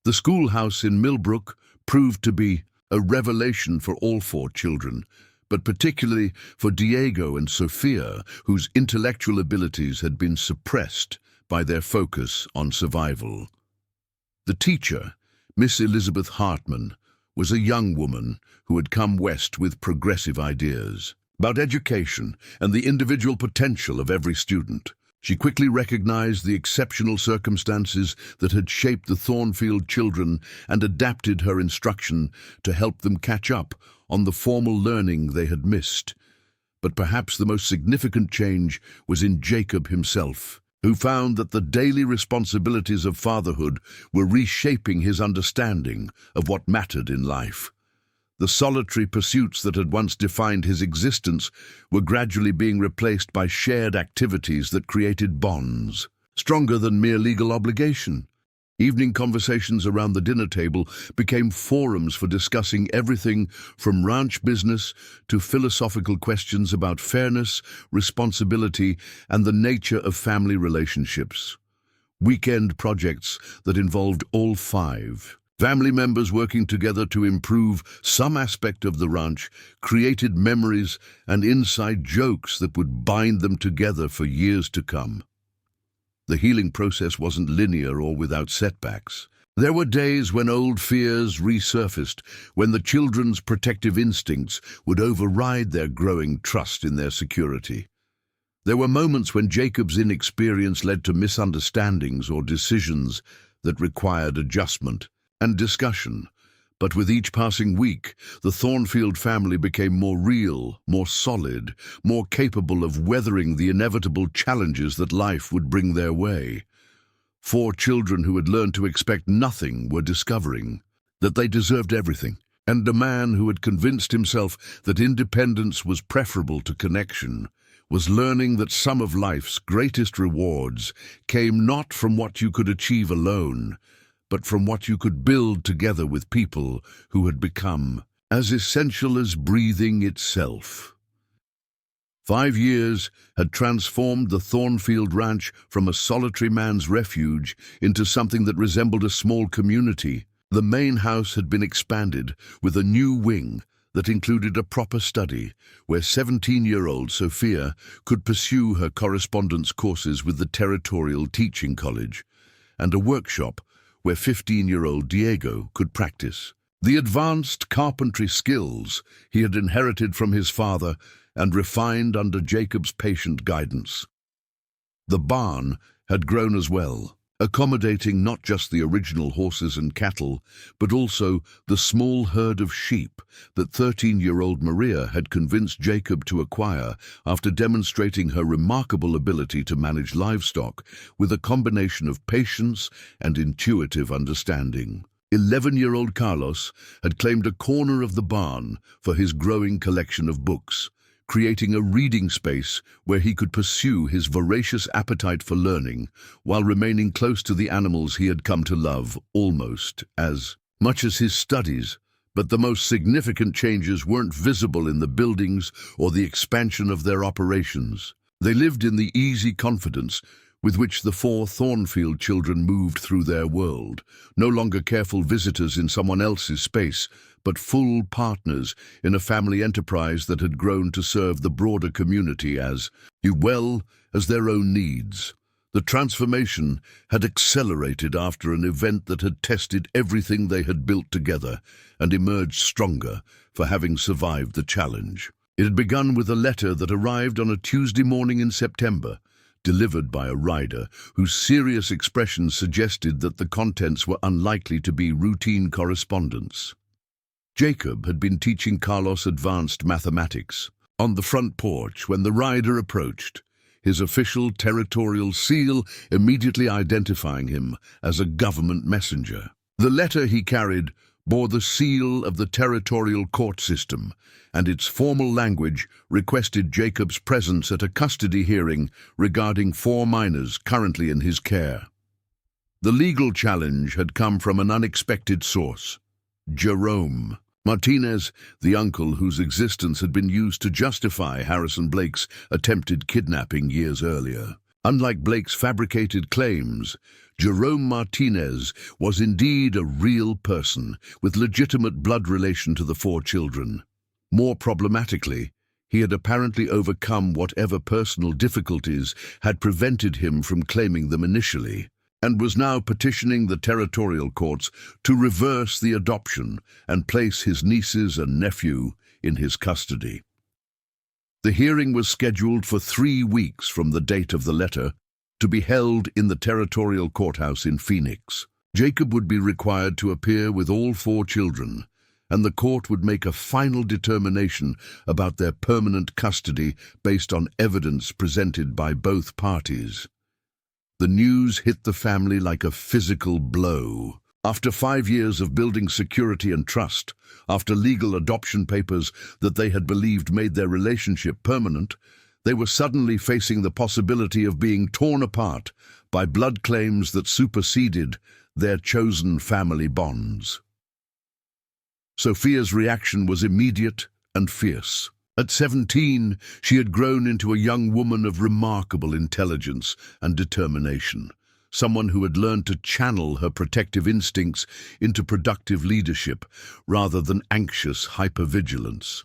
The schoolhouse in Millbrook proved to be a revelation for all four children, but particularly for Diego and Sophia, whose intellectual abilities had been suppressed by their focus on survival. The teacher, Miss Elizabeth Hartman, was a young woman who had come west with progressive ideas about education and the individual potential of every student. She quickly recognized the exceptional circumstances that had shaped the Thornfield children and adapted her instruction to help them catch up on the formal learning they had missed. But perhaps the most significant change was in Jacob himself, who found that the daily responsibilities of fatherhood were reshaping his understanding of what mattered in life. The solitary pursuits that had once defined his existence were gradually being replaced by shared activities that created bonds, stronger than mere legal obligation. Evening conversations around the dinner table became forums for discussing everything from ranch business to philosophical questions about fairness, responsibility, and the nature of family relationships. Weekend projects that involved all five family members working together to improve some aspect of the ranch created memories and inside jokes that would bind them together for years to come. The healing process wasn't linear or without setbacks. There were days when old fears resurfaced, when the children's protective instincts would override their growing trust in their security. There were moments when Jacob's inexperience led to misunderstandings or decisions that required adjustment and discussion, but with each passing week, the Thornfield family became more real, more solid, more capable of weathering the inevitable challenges that life would bring their way. Four children who had learned to expect nothing were discovering that they deserved everything, and a man who had convinced himself that independence was preferable to connection was learning that some of life's greatest rewards came not from what you could achieve alone, but from what you could build together with people who had become as essential as breathing itself. 5 years had transformed the Thornfield Ranch from a solitary man's refuge into something that resembled a small community. The main house had been expanded with a new wing that included a proper study where 17-year-old Sophia could pursue her correspondence courses with the Territorial Teaching College, and a workshop where 15-year-old Diego could practice the advanced carpentry skills he had inherited from his father and refined under Jacob's patient guidance. The barn had grown as well, accommodating not just the original horses and cattle, but also the small herd of sheep that 13-year-old Maria had convinced Jacob to acquire after demonstrating her remarkable ability to manage livestock with a combination of patience and intuitive understanding. 11-year-old Carlos had claimed a corner of the barn for his growing collection of books, creating a reading space where he could pursue his voracious appetite for learning while remaining close to the animals he had come to love almost as much as his studies. But the most significant changes weren't visible in the buildings or the expansion of their operations. They lived in the easy confidence with which the 4 Thornfield children moved through their world, no longer careful visitors in someone else's space, but full partners in a family enterprise that had grown to serve the broader community as well as their own needs. The transformation had accelerated after an event that had tested everything they had built together and emerged stronger for having survived the challenge. It had begun with a letter that arrived on a Tuesday morning in September, delivered by a rider whose serious expressions suggested that the contents were unlikely to be routine correspondence. Jacob had been teaching Carlos advanced mathematics on the front porch when the rider approached, his official territorial seal immediately identifying him as a government messenger. The letter he carried bore the seal of the territorial court system, and its formal language requested Jacob's presence at a custody hearing regarding 4 minors currently in his care. The legal challenge had come from an unexpected source: Jerome Martinez, the uncle whose existence had been used to justify Harrison Blake's attempted kidnapping years earlier. Unlike Blake's fabricated claims, Jerome Martinez was indeed a real person with legitimate blood relation to the 4 children. More problematically, he had apparently overcome whatever personal difficulties had prevented him from claiming them initially, and was now petitioning the territorial courts to reverse the adoption and place his nieces and nephew in his custody. The hearing was scheduled for 3 weeks from the date of the letter, to be held in the territorial courthouse in Phoenix. Jacob would be required to appear with all 4 children, and the court would make a final determination about their permanent custody based on evidence presented by both parties. The news hit the family like a physical blow. After 5 years of building security and trust, after legal adoption papers that they had believed made their relationship permanent, they were suddenly facing the possibility of being torn apart by blood claims that superseded their chosen family bonds. Sophia's reaction was immediate and fierce. At 17, she had grown into a young woman of remarkable intelligence and determination, someone who had learned to channel her protective instincts into productive leadership rather than anxious hypervigilance.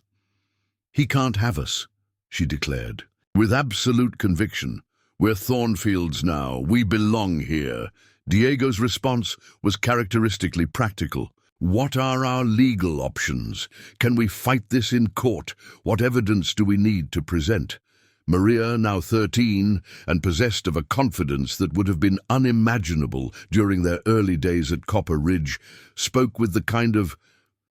"He can't have us," she declared, with absolute conviction. "We're Thornfields now. We belong here." Diego's response was characteristically practical. "What are our legal options? Can we fight this in court? What evidence do we need to present?" Maria, now 13, and possessed of a confidence that would have been unimaginable during their early days at Copper Ridge, spoke with the kind of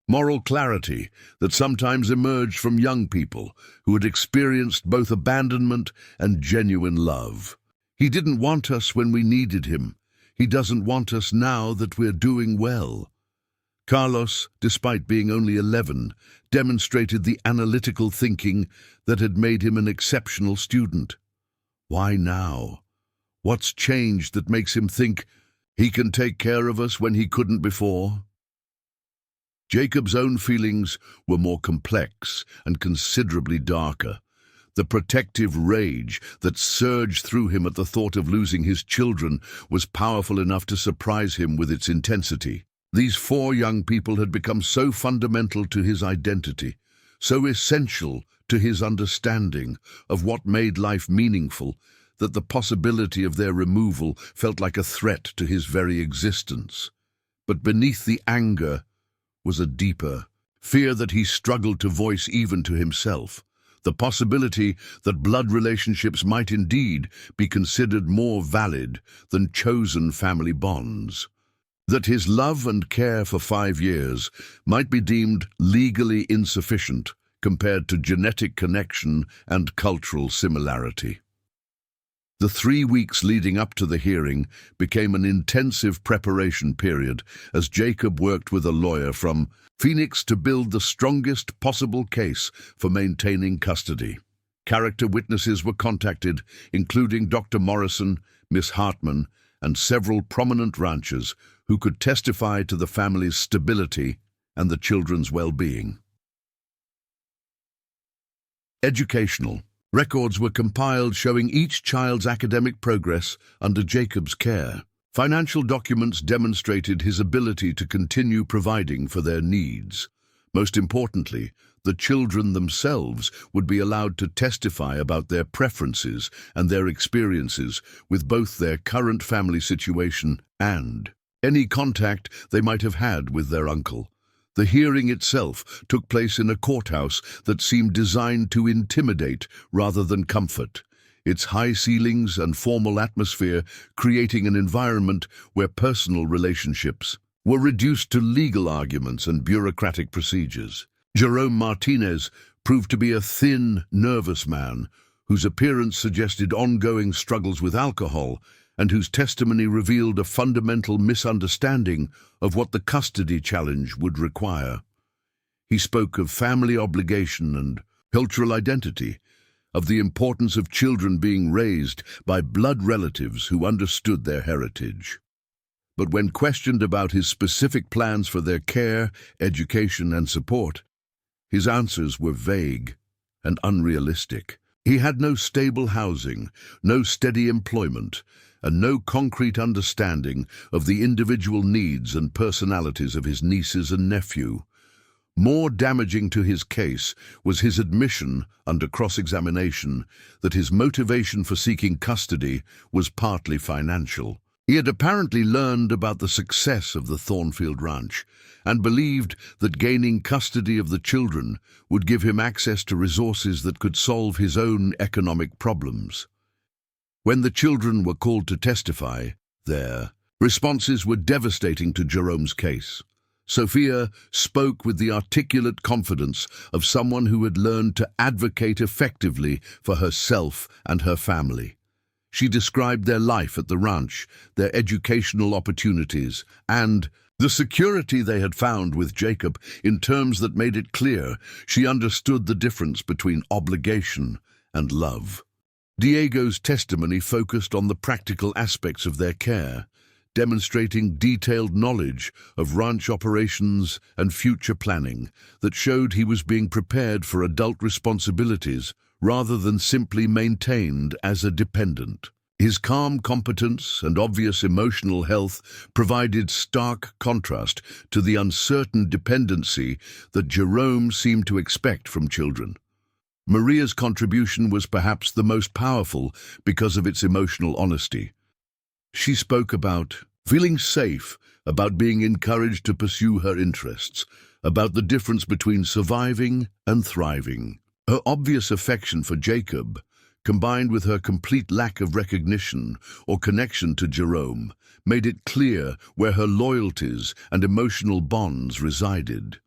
moral clarity that sometimes emerged from young people who had experienced both abandonment and genuine love. "He didn't want us when we needed him. He doesn't want us now that we're doing well." Carlos, despite being only 11, demonstrated the analytical thinking that had made him an exceptional student. Why now? What's changed that makes him think he can take care of us when he couldn't before? Jacob's own feelings were more complex and considerably darker. The protective rage that surged through him at the thought of losing his children was powerful enough to surprise him with its intensity. These 4 young people had become so fundamental to his identity, so essential to his understanding of what made life meaningful, that the possibility of their removal felt like a threat to his very existence. But beneath the anger was a deeper fear that he struggled to voice even to himself, the possibility that blood relationships might indeed be considered more valid than chosen family bonds, that his love and care for 5 years might be deemed legally insufficient compared to genetic connection and cultural similarity. The 3 weeks leading up to the hearing became an intensive preparation period as Jacob worked with a lawyer from Phoenix to build the strongest possible case for maintaining custody. Character witnesses were contacted, including Dr. Morrison, Miss Hartman, and several prominent ranchers who could testify to the family's stability and the children's well-being. Educational records were compiled showing each child's academic progress under Jacob's care. Financial documents demonstrated his ability to continue providing for their needs. Most importantly, the children themselves would be allowed to testify about their preferences and their experiences with both their current family situation and any contact they might have had with their uncle. The hearing itself took place in a courthouse that seemed designed to intimidate rather than comfort. its high ceilings and formal atmosphere creating an environment where personal relationships were reduced to legal arguments and bureaucratic procedures. Jerome Martinez proved to be a thin, nervous man whose appearance suggested ongoing struggles with alcohol and whose testimony revealed a fundamental misunderstanding of what the custody challenge would require. He spoke of family obligation and cultural identity, of the importance of children being raised by blood relatives who understood their heritage. But when questioned about his specific plans for their care, education, and support, his answers were vague and unrealistic. He had no stable housing, no steady employment, and no concrete understanding of the individual needs and personalities of his nieces and nephew. More damaging to his case was his admission, under cross-examination, that his motivation for seeking custody was partly financial. He had apparently learned about the success of the Thornfield Ranch and believed that gaining custody of the children would give him access to resources that could solve his own economic problems. When the children were called to testify, their responses were devastating to Jerome's case. Sophia spoke with the articulate confidence of someone who had learned to advocate effectively for herself and her family. She described their life at the ranch, their educational opportunities, and the security they had found with Jacob in terms that made it clear she understood the difference between obligation and love. Diego's testimony focused on the practical aspects of their care, demonstrating detailed knowledge of ranch operations and future planning that showed he was being prepared for adult responsibilities rather than simply maintained as a dependent. His calm competence and obvious emotional health provided stark contrast to the uncertain dependency that Jerome seemed to expect from children. Maria's contribution was perhaps the most powerful because of its emotional honesty. She spoke about feeling safe, about being encouraged to pursue her interests, about the difference between surviving and thriving. Her obvious affection for Jacob, combined with her complete lack of recognition or connection to Jerome, made it clear where her loyalties and emotional bonds resided.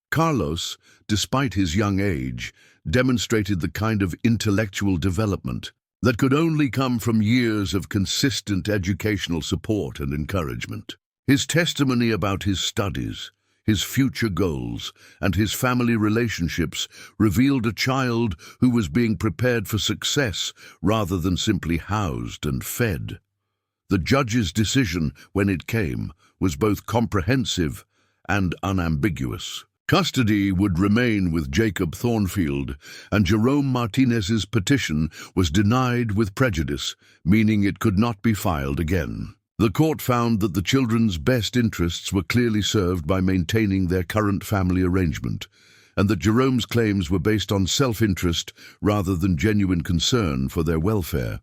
Carlos, despite his young age, demonstrated the kind of intellectual development that could only come from years of consistent educational support and encouragement. His testimony about his studies, his future goals, and his family relationships revealed a child who was being prepared for success rather than simply housed and fed. The judge's decision, when it came, was both comprehensive and unambiguous. Custody would remain with Jacob Thornfield, and Jerome Martinez's petition was denied with prejudice, meaning it could not be filed again. The court found that the children's best interests were clearly served by maintaining their current family arrangement, and that Jerome's claims were based on self-interest rather than genuine concern for their welfare.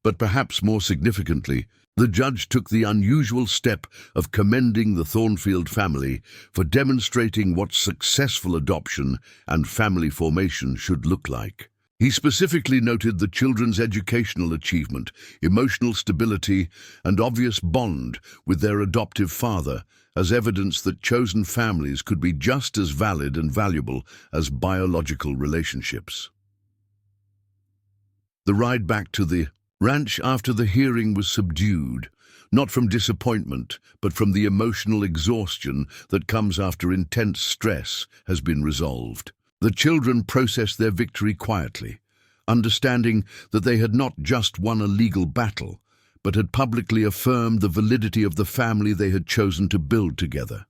But perhaps more significantly, the judge took the unusual step of commending the Thornfield family for demonstrating what successful adoption and family formation should look like. He specifically noted the children's educational achievement, emotional stability, and obvious bond with their adoptive father as evidence that chosen families could be just as valid and valuable as biological relationships. The ride back to the ranch after the hearing was subdued, not from disappointment, but from the emotional exhaustion that comes after intense stress has been resolved. The children processed their victory quietly, understanding that they had not just won a legal battle, but had publicly affirmed the validity of the family they had chosen to build together.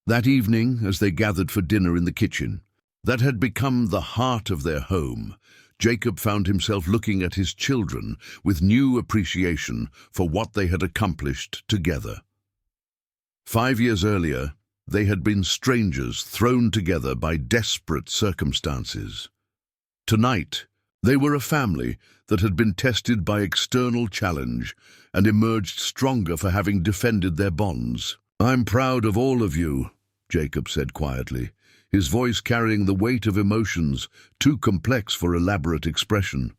That evening, as they gathered for dinner in the kitchen, that had become the heart of their home, Jacob found himself looking at his children with new appreciation for what they had accomplished together. 5 years earlier, they had been strangers thrown together by desperate circumstances. Tonight, they were a family that had been tested by external challenge and emerged stronger for having defended their bonds. "I'm proud of all of you," Jacob said quietly, his voice carrying the weight of emotions too complex for elaborate expression.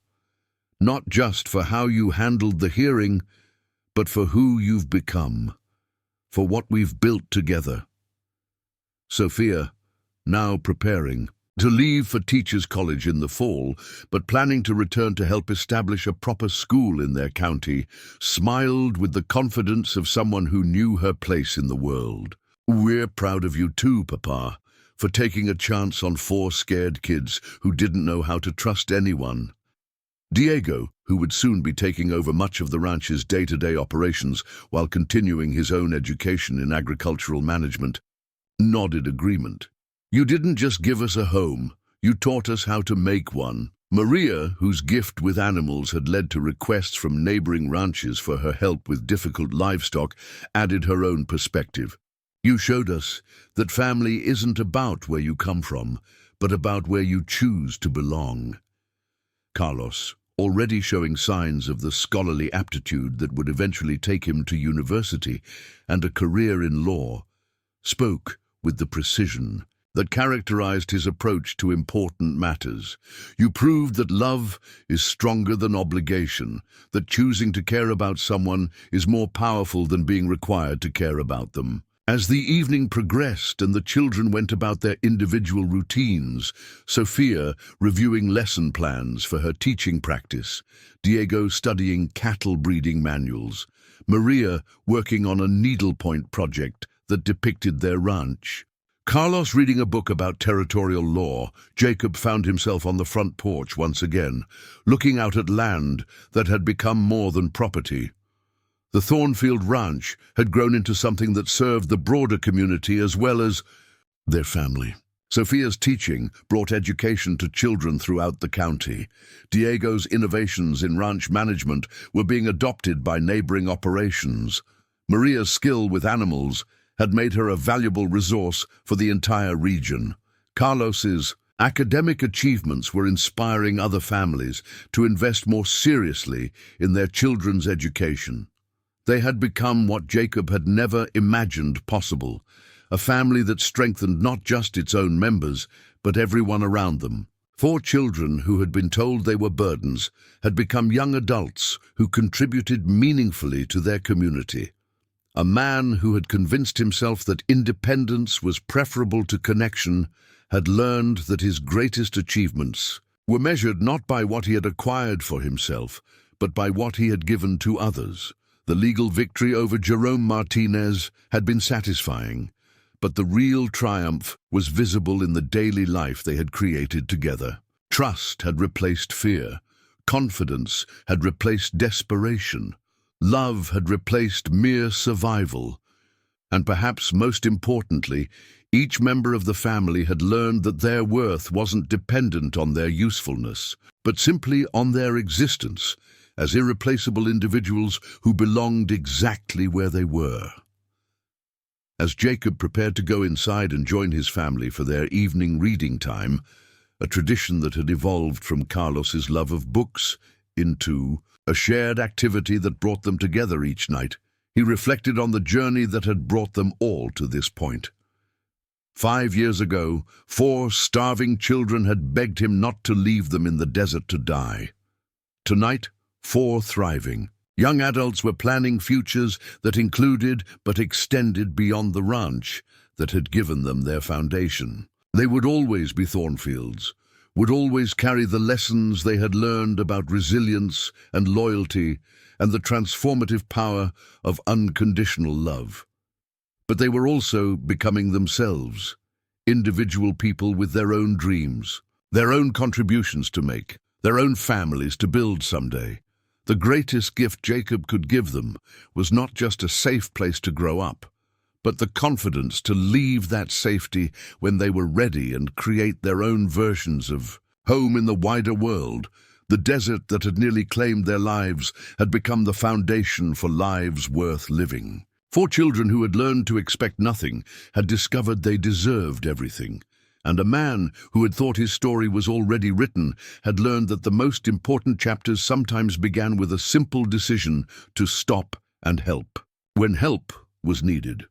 Not just for how you handled the hearing, but for who you've become, for what we've built together. Sophia, now preparing to leave for Teachers' College in the fall, but planning to return to help establish a proper school in their county, smiled with the confidence of someone who knew her place in the world. "We're proud of you too, Papa, for taking a chance on 4 scared kids who didn't know how to trust anyone." Diego, who would soon be taking over much of the ranch's day-to-day operations while continuing his own education in agricultural management, nodded agreement. "You didn't just give us a home, you taught us how to make one." Maria, whose gift with animals had led to requests from neighboring ranches for her help with difficult livestock, added her own perspective. "You showed us that family isn't about where you come from, but about where you choose to belong." Carlos, already showing signs of the scholarly aptitude that would eventually take him to university and a career in law, spoke with the precision that characterized his approach to important matters. "You proved that love is stronger than obligation, that choosing to care about someone is more powerful than being required to care about them." As the evening progressed and the children went about their individual routines, Sophia reviewing lesson plans for her teaching practice, Diego studying cattle breeding manuals, Maria working on a needlepoint project that depicted their ranch, Carlos reading a book about territorial law, Jacob found himself on the front porch once again, looking out at land that had become more than property. The Thornfield Ranch had grown into something that served the broader community as well as their family. Sophia's teaching brought education to children throughout the county. Diego's innovations in ranch management were being adopted by neighboring operations. Maria's skill with animals had made her a valuable resource for the entire region. Carlos's academic achievements were inspiring other families to invest more seriously in their children's education. They had become what Jacob had never imagined possible, a family that strengthened not just its own members, but everyone around them. 4 children who had been told they were burdens had become young adults who contributed meaningfully to their community. A man who had convinced himself that independence was preferable to connection had learned that his greatest achievements were measured not by what he had acquired for himself, but by what he had given to others. The legal victory over Jerome Martinez had been satisfying, but the real triumph was visible in the daily life they had created together. Trust had replaced fear. Confidence had replaced desperation. Love had replaced mere survival. And perhaps most importantly, each member of the family had learned that their worth wasn't dependent on their usefulness, but simply on their existence as irreplaceable individuals who belonged exactly where they were. As Jacob prepared to go inside and join his family for their evening reading time, a tradition that had evolved from Carlos's love of books into a shared activity that brought them together each night, he reflected on the journey that had brought them all to this point. 5 years ago, 4 starving children had begged him not to leave them in the desert to die. Tonight, 4 thriving young adults were planning futures that included but extended beyond the ranch that had given them their foundation. They would always be Thornfields, would always carry the lessons they had learned about resilience and loyalty and the transformative power of unconditional love. But they were also becoming themselves, individual people with their own dreams, their own contributions to make, their own families to build someday. The greatest gift Jacob could give them was not just a safe place to grow up, but the confidence to leave that safety when they were ready and create their own versions of home in the wider world. The desert that had nearly claimed their lives had become the foundation for lives worth living. 4 children who had learned to expect nothing had discovered they deserved everything. And a man who had thought his story was already written had learned that the most important chapters sometimes began with a simple decision to stop and help, when help was needed.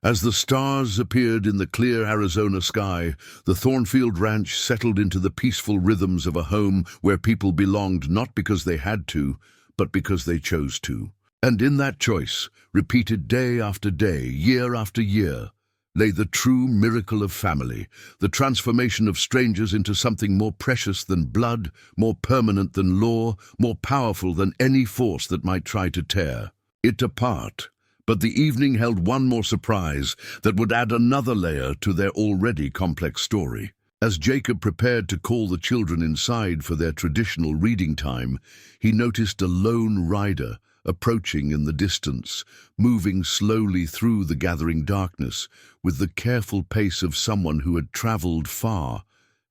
As the stars appeared in the clear Arizona sky, the Thornfield Ranch settled into the peaceful rhythms of a home where people belonged not because they had to, but because they chose to. And in that choice, repeated day after day, year after year, lay the true miracle of family, the transformation of strangers into something more precious than blood, more permanent than law, more powerful than any force that might try to tear it apart. But the evening held one more surprise that would add another layer to their already complex story. As Jacob prepared to call the children inside for their traditional reading time, he noticed a lone rider approaching in the distance, moving slowly through the gathering darkness with the careful pace of someone who had traveled far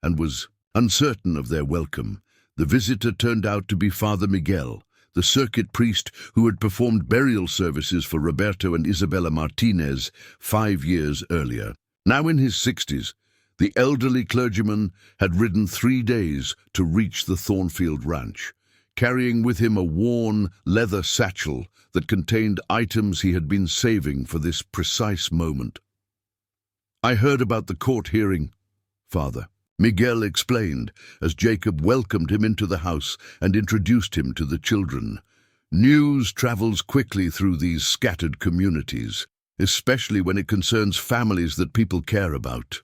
and was uncertain of their welcome. The visitor turned out to be Father Miguel, the circuit priest who had performed burial services for Roberto and Isabella Martinez 5 years earlier. Now in his 60s, the elderly clergyman had ridden 3 days to reach the Thornfield Ranch, carrying with him a worn leather satchel that contained items he had been saving for this precise moment. "I heard about the court hearing, Father," Miguel explained as Jacob welcomed him into the house and introduced him to the children. News travels quickly through these scattered communities, especially when it concerns families that people care about.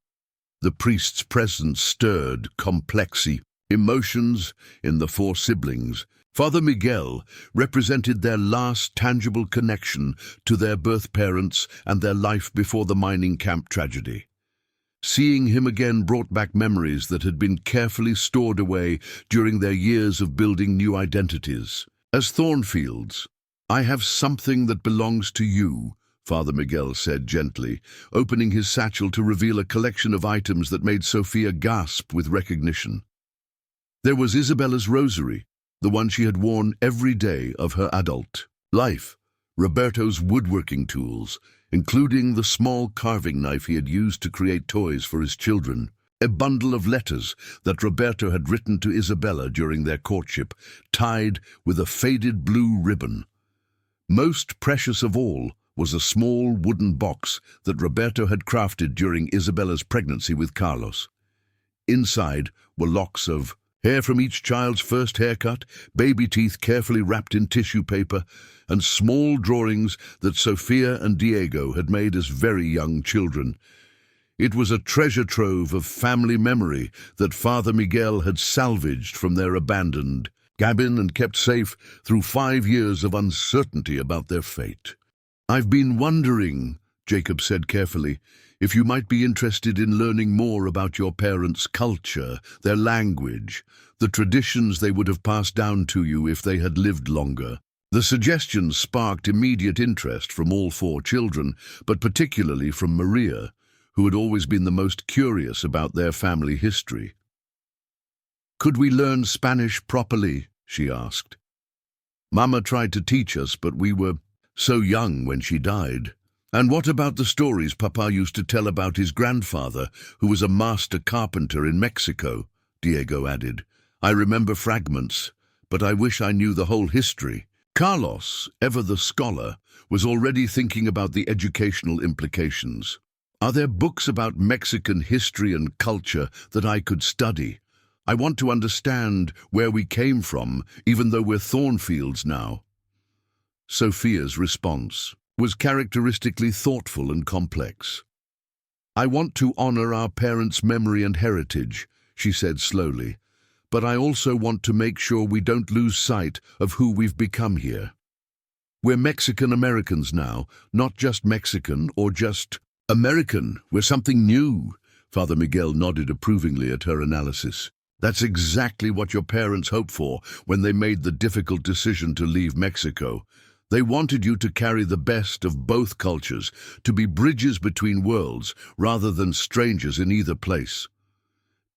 The priest's presence stirred complex emotions in the 4 siblings. Father Miguel represented their last tangible connection to their birth parents and their life before the mining camp tragedy. Seeing him again brought back memories that had been carefully stored away during their years of building new identities. "As Thornfields, I have something that belongs to you," Father Miguel said gently, opening his satchel to reveal a collection of items that made Sophia gasp with recognition. There was Isabella's rosary, the one she had worn every day of her adult life, Roberto's woodworking tools, including the small carving knife he had used to create toys for his children, a bundle of letters that Roberto had written to Isabella during their courtship, tied with a faded blue ribbon. Most precious of all was a small wooden box that Roberto had crafted during Isabella's pregnancy with Carlos. Inside were locks of hair from each child's first haircut, baby teeth carefully wrapped in tissue paper, and small drawings that Sophia and Diego had made as very young children. It was a treasure trove of family memory that Father Miguel had salvaged from their abandoned cabin and kept safe through 5 years of uncertainty about their fate. "I've been wondering," Jacob said carefully, "if you might be interested in learning more about your parents' culture, their language, the traditions they would have passed down to you if they had lived longer." The suggestion sparked immediate interest from all 4 children, but particularly from Maria, who had always been the most curious about their family history. "Could we learn Spanish properly?" she asked. "Mama tried to teach us, but we were so young when she died." "And what about the stories Papa used to tell about his grandfather, who was a master carpenter in Mexico?" Diego added. "I remember fragments, but I wish I knew the whole history." Carlos, ever the scholar, was already thinking about the educational implications. "Are there books about Mexican history and culture that I could study? I want to understand where we came from, even though we're Thornfields now." Sophia's response was characteristically thoughtful and complex. "I want to honor our parents' memory and heritage," she said slowly, "but I also want to make sure we don't lose sight of who we've become here. We're Mexican Americans now, not just Mexican or just American. We're something new." Father Miguel nodded approvingly at her analysis. "That's exactly what your parents hoped for when they made the difficult decision to leave Mexico. They wanted you to carry the best of both cultures, to be bridges between worlds rather than strangers in either place."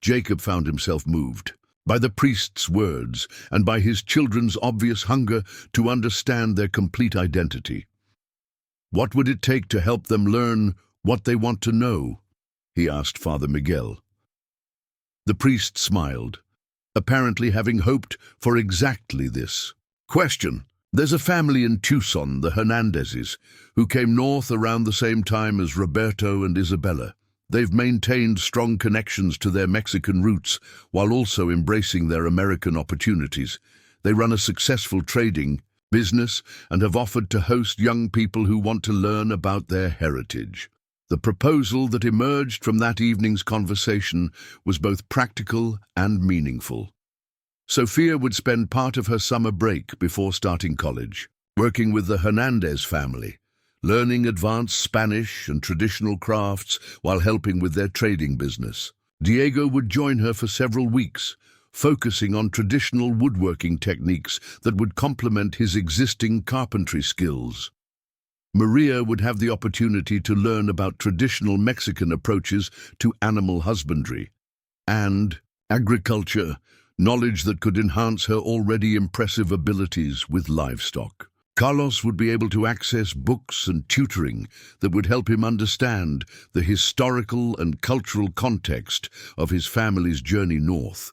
Jacob found himself moved by the priest's words and by his children's obvious hunger to understand their complete identity. "What would it take to help them learn what they want to know?" he asked Father Miguel. The priest smiled, apparently having hoped for exactly this question. There's a family in Tucson, the Hernandezes, who came north around the same time as Roberto and Isabella. They've maintained strong connections to their Mexican roots while also embracing their American opportunities. They run a successful trading business and have offered to host young people who want to learn about their heritage. The proposal that emerged from that evening's conversation was both practical and meaningful. Sophia would spend part of her summer break before starting college, working with the Hernandez family, learning advanced Spanish and traditional crafts while helping with their trading business. Diego would join her for several weeks, focusing on traditional woodworking techniques that would complement his existing carpentry skills. Maria would have the opportunity to learn about traditional Mexican approaches to animal husbandry and agriculture, knowledge that could enhance her already impressive abilities with livestock. Carlos would be able to access books and tutoring that would help him understand the historical and cultural context of his family's journey north.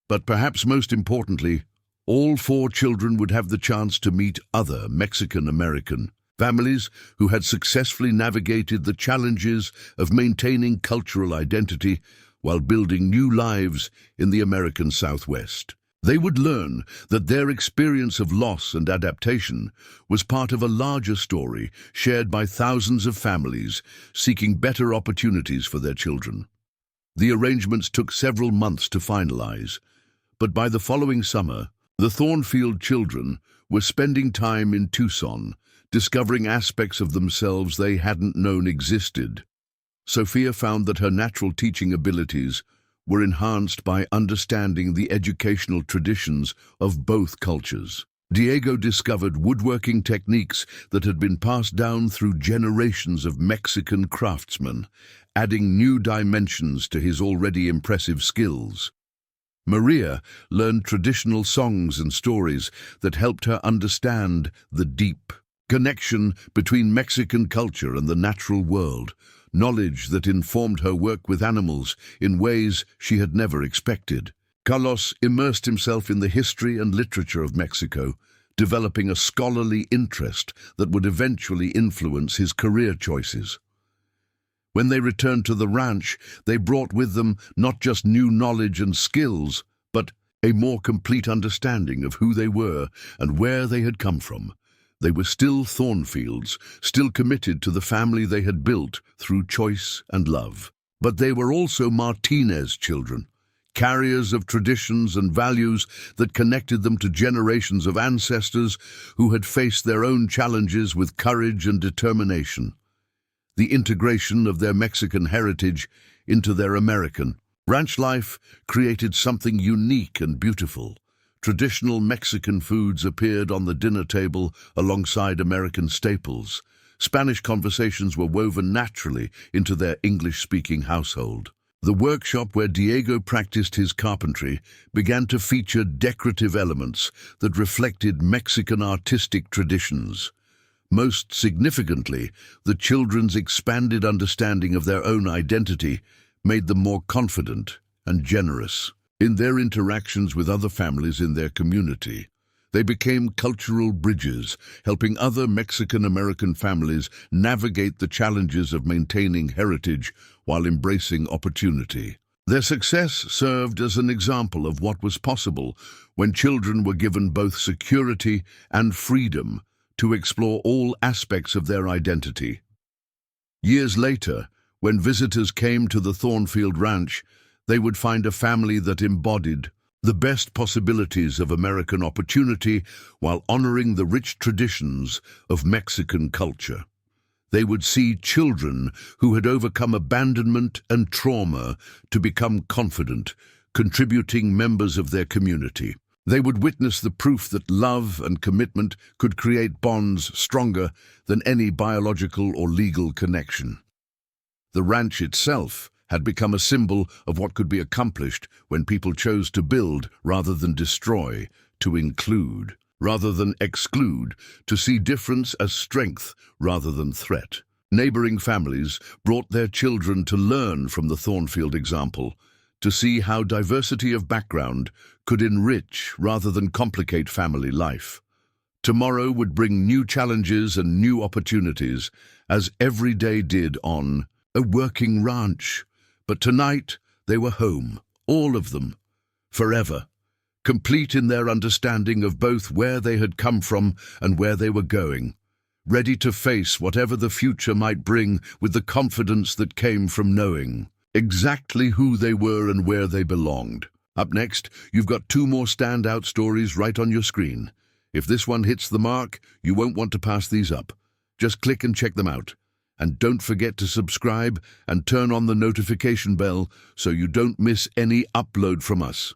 But perhaps most importantly, all 4 children would have the chance to meet other Mexican-American families who had successfully navigated the challenges of maintaining cultural identity while building new lives in the American Southwest. They would learn that their experience of loss and adaptation was part of a larger story shared by thousands of families seeking better opportunities for their children. The arrangements took several months to finalize, but by the following summer, the Thornfield children were spending time in Tucson, discovering aspects of themselves they hadn't known existed. Sophia found that her natural teaching abilities were enhanced by understanding the educational traditions of both cultures. Diego discovered woodworking techniques that had been passed down through generations of Mexican craftsmen, adding new dimensions to his already impressive skills. Maria learned traditional songs and stories that helped her understand the deep connection between Mexican culture and the natural world, knowledge that informed her work with animals in ways she had never expected. Carlos immersed himself in the history and literature of Mexico, developing a scholarly interest that would eventually influence his career choices. When they returned to the ranch, they brought with them not just new knowledge and skills, but a more complete understanding of who they were and where they had come from. They were still Thornfields, still committed to the family they had built through choice and love. But they were also Martinez children, carriers of traditions and values that connected them to generations of ancestors who had faced their own challenges with courage and determination. The integration of their Mexican heritage into their American ranch life created something unique and beautiful. Traditional Mexican foods appeared on the dinner table alongside American staples. Spanish conversations were woven naturally into their English-speaking household. The workshop where Diego practiced his carpentry began to feature decorative elements that reflected Mexican artistic traditions. Most significantly, the children's expanded understanding of their own identity made them more confident and generous. In their interactions with other families in their community, they became cultural bridges, helping other Mexican-American families navigate the challenges of maintaining heritage while embracing opportunity. Their success served as an example of what was possible when children were given both security and freedom to explore all aspects of their identity. Years later, when visitors came to the Thornfield Ranch, they would find a family that embodied the best possibilities of American opportunity while honoring the rich traditions of Mexican culture. They would see children who had overcome abandonment and trauma to become confident, contributing members of their community. They would witness the proof that love and commitment could create bonds stronger than any biological or legal connection. The ranch itself had become a symbol of what could be accomplished when people chose to build rather than destroy, to include rather than exclude, to see difference as strength rather than threat. Neighboring families brought their children to learn from the Thornfield example, to see how diversity of background could enrich rather than complicate family life. Tomorrow would bring new challenges and new opportunities, as every day did on a working ranch. But tonight they were home, all of them, forever, complete in their understanding of both where they had come from and where they were going, ready to face whatever the future might bring with the confidence that came from knowing exactly who they were and where they belonged. Up next, you've got two more standout stories right on your screen. If this one hits the mark, you won't want to pass these up. Just click and check them out. And don't forget to subscribe and turn on the notification bell so you don't miss any upload from us.